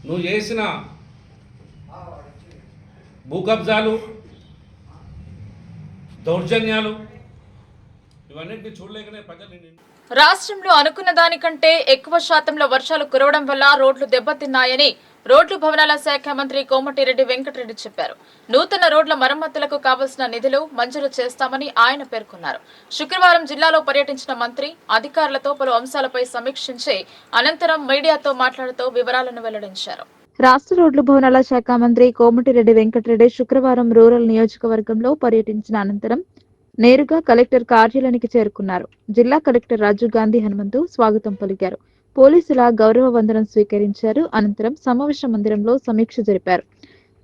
నువ్వు చేసిన భూ కబ్జాలు, దౌర్జన్యాలు ఇవన్నింటినీ చూడలేకనే ప్రజలు రాష్ట్రంలో అనుకున్న దానికంటే ఎక్కువ శాతంలో వర్షాలు కురవడం వల్ల రోడ్లు దెబ్బతిన్నాయని రోడ్లు భవనాల శాఖ మంత్రి కోమటిరెడ్డి వెంకటరెడ్డి చెప్పారు. నూతన రోడ్ల మరమ్మతులకు కావలసిన నిధులు మంజూరు చేస్తామని ఆయన పేర్కొన్నారు. శుక్రవారం జిల్లాలో పర్యటించిన మంత్రి అధికారులతో పలు అంశాలపై సమీక్షించి అనంతరం మీడియాతో మాట్లాడుతూ వివరాలను వెల్లడించారు. రాష్ట్ర రోడ్లు భవనాల శాఖ మంత్రి కోమటిరెడ్డి వెంకటరెడ్డి శుక్రవారం రూరల్ నియోజకవర్గంలో పర్యటించిన అనంతరం నేరుగా కలెక్టర్ కార్యాలయానికి చేరుకున్నారు. జిల్లా కలెక్టర్ రాజీవ్ గాంధీ హనుమంతు స్వాగతం పలికారు. పోలీసుల గౌరవ వందనం స్వీకరించారు. అనంతరం సమావేశ మందిరంలో సమీక్ష జరిపారు.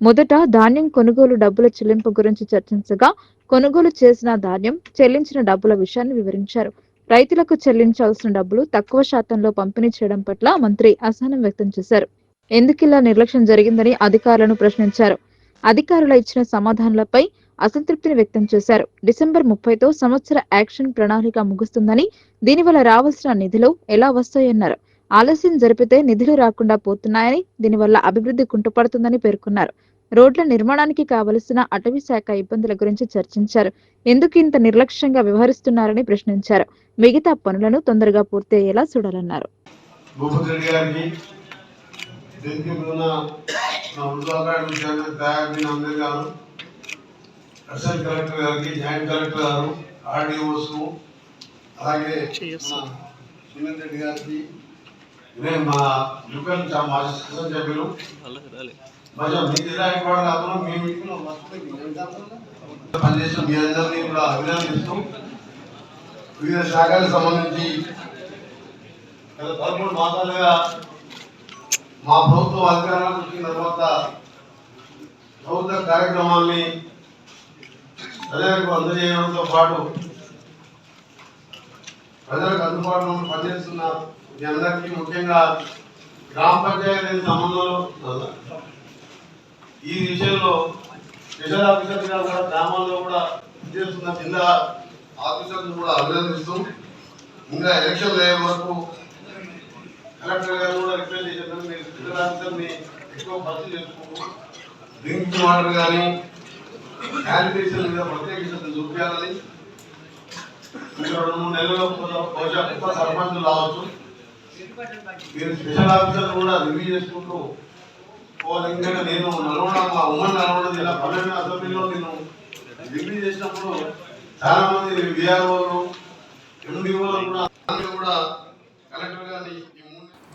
మొదట ధాన్యం కొనుగోలు డబ్బుల చెల్లింపు గురించి చర్చించగా కొనుగోలు చేసిన ధాన్యం చెల్లించిన డబ్బుల విషయాన్ని వివరించారు. రైతులకు చెల్లించాల్సిన డబ్బులు తక్కువ శాతంలో పంపిణీ చేయడం పట్ల మంత్రి అసహనం వ్యక్తం చేశారు. ఎందుకిలా నిర్లక్ష్యం జరిగిందని అధికారులను ప్రశ్నించారు. అధికారులు ఇచ్చిన సమాధానాలపై అసంతృప్తిని వ్యక్తం చేశారు. డిసెంబర్ 30తో సంవత్సర యాక్షన్ ప్రణాళిక ముగుస్తుందని, దీనివల్ల రావాల్సిన నిధులు ఎలా వస్తాయన్నారు. ఆలస్యం జరిపితే నిధులు రాకుండా పోతున్నాయని, దీనివల్ల అభివృద్ధి కుంటుపడుతుందని పేర్కొన్నారు. రోడ్ల నిర్మాణానికి కావలసిన అటవీ శాఖ ఇబ్బందుల గురించి చర్చించారు. ఎందుకు ఇంత నిర్లక్ష్యంగా వ్యవహరిస్తున్నారని ప్రశ్నించారు. మిగతా పనులను తొందరగా పూర్తి అయ్యేలా చూడాలన్నారు. అసిస్టెంట్ కలెక్టర్ గారికి, జాయింట్ కలెక్టర్ గారు, ఆర్డీఓస్, అలాగే సునీల్ రెడ్డి గారికి, మా యుగల్ మాజీ శాసన సభ్యులు, మీ జిల్లా హెడ్క్వార్టర్ కాకుండా మీ మీటింగ్లో పనిచేసిన మీ అందరినీ కూడా అభినందిస్తూ వివిధ శాఖలకు సంబంధించి గత 13 మాసాలుగా మా ప్రభుత్వం అధికారంలోకి వచ్చిన తర్వాత ప్రభుత్వ కార్యక్రమాల్ని ప్రజలకు అందజేయడంతో పాటు ప్రజలకు అందుబాటులో పనిచేస్తున్న మీ అందరికీ, ముఖ్యంగా గ్రామ పంచాయతీ సంబంధంలో ఈ విషయంలో స్పెషల్ ఆఫీసర్గా కూడా గ్రామాల్లో కూడా పనిచేస్తున్న జిల్లా ఆఫీసర్లు కూడా అభినందిస్తూ, ఇంకా ఎలక్షన్ అయ్యే వరకు కలెక్టర్ గారు కూడా రిక్వెస్ట్ చేశారు, మీరు స్పెషల్ ఆఫీసర్ని ఎక్కువ పరిచయం చేసుకుంటూ డ్రింకింగ్ వాటర్ కానీ శానిటేషన్ మీద ప్రత్యేక శ్రద్ధ చూపించాలని, ఇంకా 2-3 నెలల్లో బహుశా కొత్త సర్పంచులు రావచ్చు, మీరు స్పెషల్ ఆఫీసర్లు కూడా రివ్యూ చేసుకుంటూ ఎందుకంటే నేను ఉమ్మడి నల్గొండ జిల్లా 12 అసెంబ్లీలో నేను రివ్యూ చేసినప్పుడు చాలా మంది విఆర్ఓలు, ఎండిఓలు కూడా కలెక్టర్ గారిని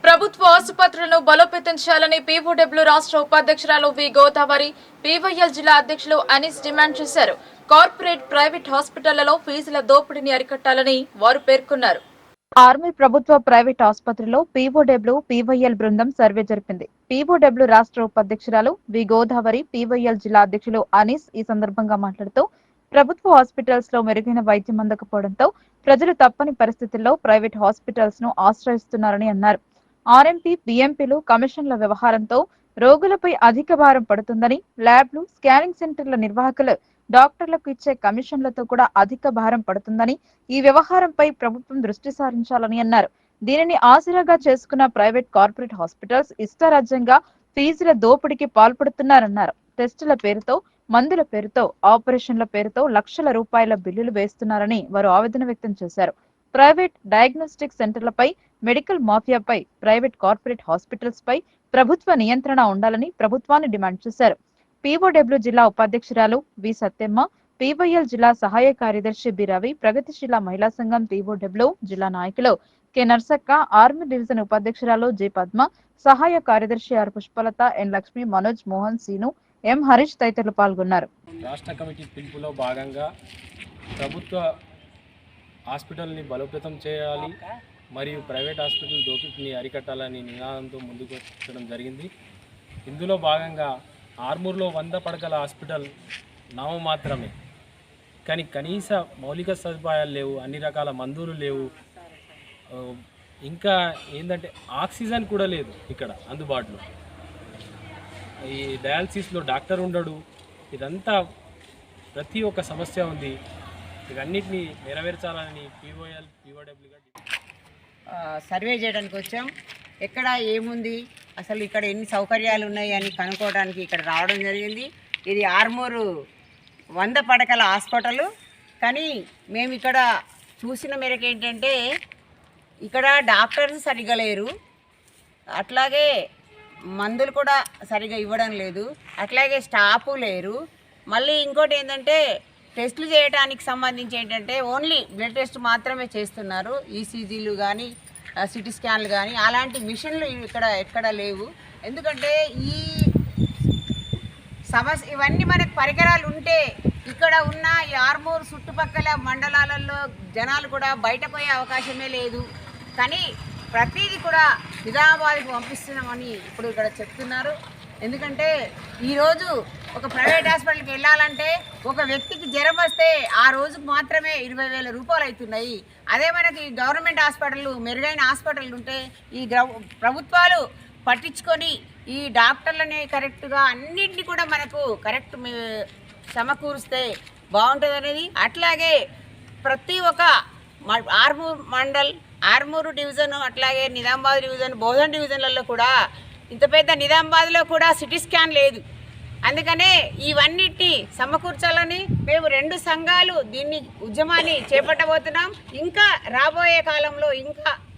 ప్రభుత్వ ఆసుపత్రులను బలోపేతం చేయాలని పీఓడబ్ల్యూ రాష్ట్ర ఉపాధ్యక్షురాలు వి గోదావరి, పీవైఎల్ జిల్లా అధ్యక్షులు అనీస్ డిమాండ్ చేశారు. కార్పొరేట్, ప్రైవేట్ హాస్పిటళ్లలో ఫీజుల దోపిడీని అరికట్టాలని వారు పేర్కొన్నారు. ఆర్మీ ప్రభుత్వ ప్రైవేట్ ఆసుపత్రిలో పీఓడబ్ల్యూ, పీవైఎల్ బృందం సర్వే జరిపింది. పీఓడబ్ల్యూ రాష్ట్ర ఉపాధ్యక్షురాలు వి గోదావరి, పీవైఎల్ జిల్లా అధ్యక్షులు అనీస్ ఈ సందర్భంగా మాట్లాడుతూ ప్రభుత్వ హాస్పిటల్స్ లో మెరుగైన వైద్యం అందకపోవడంతో ప్రజలు తప్పని పరిస్థితుల్లో ప్రైవేట్ హాస్పిటల్స్ ను ఆశ్రయిస్తున్నారని అన్నారు. ఆర్ఎంపీ, బిఎంపీలు కమిషన్ల వ్యవహారంతో రోగులపై అధిక భారం పడుతుందని, ల్యాబ్లు, స్కానింగ్ సెంటర్ల నిర్వాహకులు డాక్టర్లకు ఇచ్చే కమిషన్లతో కూడా అధిక భారం పడుతుందని, ఈ వ్యవహారంపై ప్రభుత్వం దృష్టి సారించాలని అన్నారు. దీనిని ఆసరాగా చేసుకున్న ప్రైవేట్, కార్పొరేట్ హాస్పిటల్స్ ఇష్టారాజ్యంగా ఫీజుల దోపిడీకి పాల్పడుతున్నారన్నారు. టెస్టుల పేరుతో, మందుల పేరుతో, ఆపరేషన్ల పేరుతో లక్షల రూపాయల బిల్లులు వేస్తున్నారని వారు ఆవేదన వ్యక్తం చేశారు. ప్రైవేట్ డయాగ్నోస్టిక్ సెంటర్లపై, మెడికల్ మాఫియాపై, ప్రైవేట్, కార్పొరేట్ హాస్పిటల్స్ పై ప్రభుత్వ నియంత్రణ ఉండాలని ప్రభుత్వాన్ని డిమాండ్ చేశారు. పీఓడబ్ల్యూ జిల్లా ఉపాధ్యక్షురాలు వి సత్యమ్మ, పీవైఎల్ జిల్లా సహాయ కార్యదర్శి బి రవి, ప్రగతిశీల మహిళా సంఘం పీఓడబ్ల్యూ జిల్లా నాయకులు కె నర్సక్క, ఆర్మీ డివిజన్ ఉపాధ్యక్షురాలు జె పద్మ, సహాయ కార్యదర్శి R Pushpalatha, N Lakshmi, Manoj, Mohan, Seenu, M Harish తదితరులు పాల్గొన్నారు. రాష్ట్ర కమిటీ పిలుపులో భాగంగా ప్రభుత్వ హాస్పిటల్ని బలోపేతం చేయాలి, మరియు ప్రైవేట్ హాస్పిటల్ దోపిడీని అరికట్టాలని నినాదంతో ముందుకు వచ్చడం జరిగింది. ఇందులో భాగంగా ఆర్మూర్లో 100 పడకల హాస్పిటల్ నామమాత్రమే, కానీ కనీస మౌలిక సదుపాయాలు లేవు, అన్ని రకాల మందులు లేవు, ఇంకా ఏంటంటే ఆక్సిజన్ కూడా లేదు ఇక్కడ అందుబాటులో. ఈ డయాలసిస్లో డాక్టర్ ఉండడు. ఇదంతా ప్రతి ఒక్క సమస్య ఉంది. ఇవన్నిటిని నెరవేర్చాలని POWగా సర్వే చేయడానికి వచ్చాం. ఎక్కడ ఏముంది, అసలు ఇక్కడ ఎన్ని సౌకర్యాలు ఉన్నాయి అని కనుక్కోవడానికి ఇక్కడ రావడం జరిగింది. ఇది ఆర్మూరు 100 పడకల హాస్పిటల్. కానీ మేము ఇక్కడ చూసిన మేరకు ఏంటంటే ఇక్కడ డాక్టర్స్ సరిగ్గా లేరు, అట్లాగే మందులు కూడా సరిగ్గా ఇవ్వడం లేదు, అట్లాగే స్టాఫ్ లేరు. మళ్ళీ ఇంకోటి ఏంటంటే టెస్టులు చేయడానికి సంబంధించి ఏంటంటే ఓన్లీ బ్లడ్ టెస్ట్ మాత్రమే చేస్తున్నారు. ఈసీజీలు కానీ సిటీ స్కాన్లు కానీ అలాంటి మిషన్లు ఇక్కడ ఎక్కడ లేవు. ఎందుకంటే ఈ సమస్య ఇవన్నీ మనకు పరికరాలు ఉంటే ఇక్కడ ఉన్న ఈ ఆర్మూర్ చుట్టుపక్కల మండలాలలో జనాలు కూడా బయట పోయే అవకాశమే లేదు. కానీ ప్రతిదీ కూడా నిజామాబాద్కి పంపిస్తున్నామని ఇప్పుడు ఇక్కడ చెప్తున్నారు. ఎందుకంటే ఈరోజు ఒక ప్రైవేట్ హాస్పిటల్కి వెళ్ళాలంటే ఒక వ్యక్తికి జ్వరం వస్తే ఆ రోజుకు మాత్రమే 20,000 రూపాయలు అవుతున్నాయి. అదే మనకి గవర్నమెంట్ హాస్పిటల్ మెరుగైన హాస్పిటల్ ఉంటే ఈ ప్రభుత్వాలు పట్టించుకొని ఈ డాక్టర్లని కరెక్ట్గా అన్నింటినీ కూడా మనకు కరెక్ట్ సమకూరిస్తే బాగుంటుంది అనేది. అట్లాగే ప్రతి ఒక్క ఆర్మూర్ మండల్, ఆర్మూరు డివిజన్, అట్లాగే నిజామాబాద్ డివిజన్, బోధన్ డివిజన్లలో కూడా ఇంత పెద్ద నిజామాబాద్లో కూడా సిటీ స్కాన్ లేదు. అందుకనే ఇవన్నిటిని సమకూర్చాలని మేము 2 సంఘాలు దీన్ని ఉద్యమాన్ని చేపట్టబోతున్నాం. ఇంకా రాబోయే కాలంలో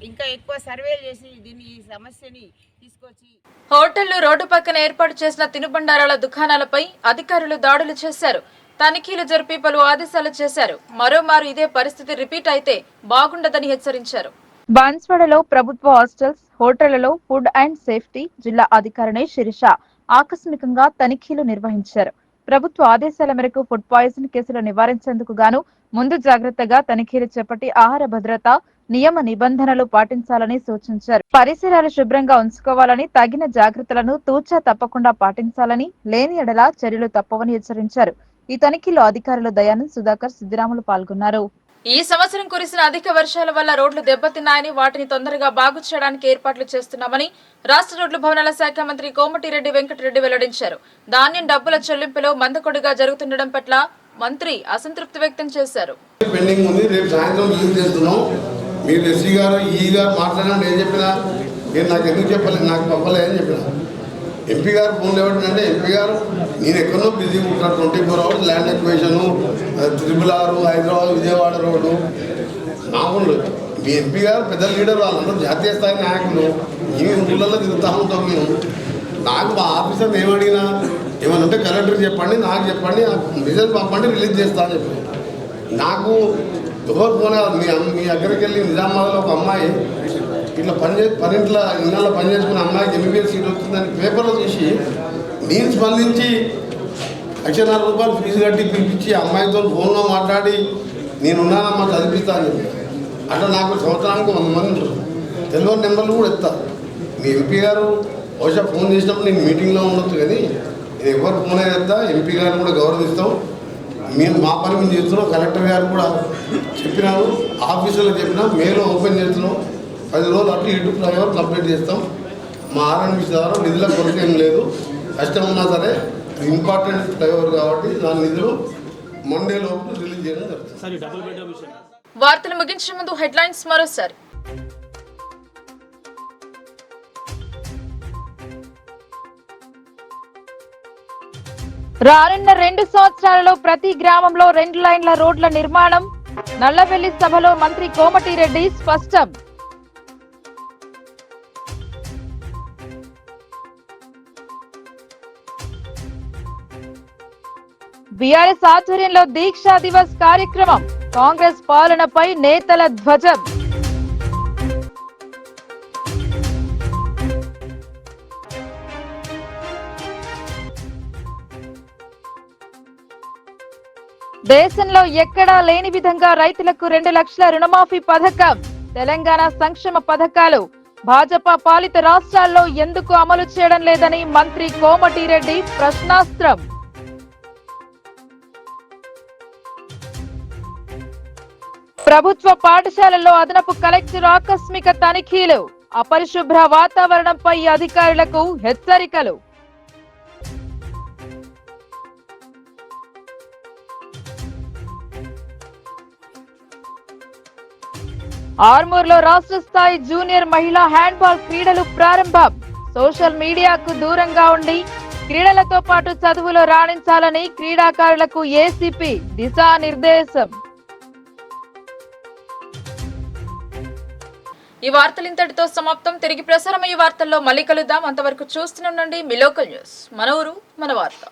ఇంకా ఎక్కువ సర్వేలు చేసి ఈ సమస్యని తీసుకొచ్చి హోటళ్లు రోడ్డు పక్కన ఏర్పాటు చేసిన తినుబండారాల దుకాణాలపై అధికారులు దాడులు చేశారు. తనిఖీలు జరిపి పలు ఆదేశాలు చేశారు. మరోమారు ఇదే పరిస్థితి రిపీట్ అయితే బాగుండదని హెచ్చరించారు. బాన్స్వాడలో ప్రభుత్వ హాస్టల్స్, హోటళ్లలో ఫుడ్ అండ్ సేఫ్టీ జిల్లా అధికారిని శిరీష ఆకస్మికంగా తనిఖీలు నిర్వహించారు. ప్రభుత్వ ఆదేశాల మేరకు ఫుడ్ పాయిజన్ కేసులు నివారించేందుకు గాను ముందు జాగ్రత్తగా తనిఖీలు చేపట్టి ఆహార భద్రత నియమ నిబంధనలు పాటించాలని సూచించారు. పరిసరాలు శుభ్రంగా ఉంచుకోవాలని, తగిన జాగ్రత్తలను తూచా తప్పకుండా పాటించాలని, లేని ఎడల చర్యలు తప్పవని హెచ్చరించారు. ఈ తనిఖీలో అధికారులు దయానంద్, సుధాకర్, సిద్దిరాములు పాల్గొన్నారు. ఈ సంవత్సరం కురిసిన అధిక వర్షాల వల్ల రోడ్లు దెబ్బతిన్నాయని, వాటిని తొందరగా బాగు చేయడానికి ఏర్పాట్లు చేస్తున్నామని రాష్ట్ర రోడ్లు భవనాల శాఖ మంత్రి కోమటిరెడ్డి వెంకటరెడ్డి వెల్లడించారు. ధాన్యం డబ్బుల చెల్లింపులో మందకొడిగా జరుగుతుండడం పట్ల మంత్రి అసంతృప్తి వ్యక్తం చేశారు. పెండింగ్ ఉంది, రేపు సాయంత్రం రిలీజ్ చేస్తున్నాం. మీరు ఎస్సీ గారు ఈ గారు మాట్లాడినా నేను చెప్పినా, నేను నాకు ఎందుకు చెప్పలేదు, నాకు పంపలే అని చెప్పిన. ఎంపీ గారు ఫోన్లు ఇవ్వడంటే ఎంపీ గారు నేను ఎక్కడో బిజీ ఉంటాను. 24 hours land equation, 666, Hyderabad Vijayawada road మామూలు. మీ ఎంపీ గారు పెద్ద లీడర్, వాళ్ళందరూ జాతీయ స్థాయి నాయకులు. మేము ఊళ్ళల్లో తిరుగుతూ ఉంటాం. మేము నాకు మా ఆఫీసర్ ఏమడిగినా ఏమన్నా ఉంటే కలెక్టర్కి చెప్పండి, నాకు చెప్పండి, రిజల్ట్ పంపండి, రిలీజ్ చేస్తా అని చెప్పి. నాకు ఎవరు ఫోన్ మీ దగ్గరికి వెళ్ళి నిజామాబాద్లో ఒక అమ్మాయి ఇట్లా పనింట్లో ఇళ్ళల్లో పని చేసుకున్న అమ్మాయికి MBBS సీట్ వచ్చిందని పేపర్లో చూసి నేను స్పందించి 1,04,000 రూపాయలు ఫీజు కట్టి పిలిపించి అమ్మాయితో ఫోన్లో మాట్లాడి నేనున్నానమ్మా చదివిస్తా అని చెప్పి. అట్లా నాకు సంవత్సరానికి 100 మంది ఉంటారు. తెలియని నెంబర్లు కూడా ఇస్తారు. మీ ఎంపీ గారు బహుశా ఫోన్ చేసినప్పుడు నేను మీటింగ్లో ఉండొచ్చు, కానీ నేను ఎవరు ఫోన్ చేస్తా. ఎంపీ గారిని కూడా గౌరవిస్తాం. మేము మా పని మేము చేస్తున్నాం. కలెక్టర్ గారు కూడా చెప్పినారు, ఆఫీసులో చెప్పినా మేలో ఓపెన్ చేస్తున్నాం. 10 రోజులు అటు ఇటు ఫ్లైఓవర్ కంప్లీట్ చేస్తాం. మా RNBC ద్వారా నిధుల కొరత ఏం లేదు. కష్టం ఉన్నా సరే ఇంపార్టెంట్ ఫ్లైఓవర్ కాబట్టి దాని నిధులు మండే లోపు రిలీజ్ చేయడం జరుగుతుంది. వార్తలు ముగించే ముందు హెడ్లైన్స్ మరోసారి. రానున్న 2 సంవత్సరాలలో ప్రతి గ్రామంలో 2 లైన్ల రోడ్ల నిర్మాణం. నల్లవెల్లి సభలో మంత్రి కోమటిరెడ్డి స్పష్టం. బీఆర్ఎస్ ఆధ్వర్యంలో దీక్షా దివస్ కార్యక్రమం. కాంగ్రెస్ పాలనపై నేతల ధ్వజం. దేశంలో ఎక్కడా లేని విధంగా రైతులకు 2 లక్షల రుణమాఫీ పథకం. తెలంగాణ సంక్షేమ పథకాలు భాజపా పాలిత రాష్ట్రాల్లో ఎందుకు అమలు చేయడం లేదని మంత్రి కోమటిరెడ్డి ప్రశ్నాస్త్రం. ప్రభుత్వ పాఠశాలల్లో అదనపు కలెక్టర్ ఆకస్మిక తనిఖీలు, అపరిశుభ్ర వాతావరణంపై అధికారులకు హెచ్చరికలు. ఆర్మూర్లో రాష్ట్ర స్థాయి జూనియర్ మహిళా హ్యాండ్బాల్ క్రీడలు ప్రారంభం. సోషల్ మీడియాకు దూరంగా ఉండి క్రీడలతో పాటు చదువులో రాణించాలని క్రీడాకారులకు ఏసీపీ దిశానిర్దేశం. ఈ వార్తలు ఇంతటితో సమాప్తం. తిరిగి ప్రసారమయ్యే వార్తల్లో మళ్ళీ కలుద్దాం. అంతవరకు చూస్తూనే ఉండండి మీ లోకల్ న్యూస్. మన ఊరు మన వార్త.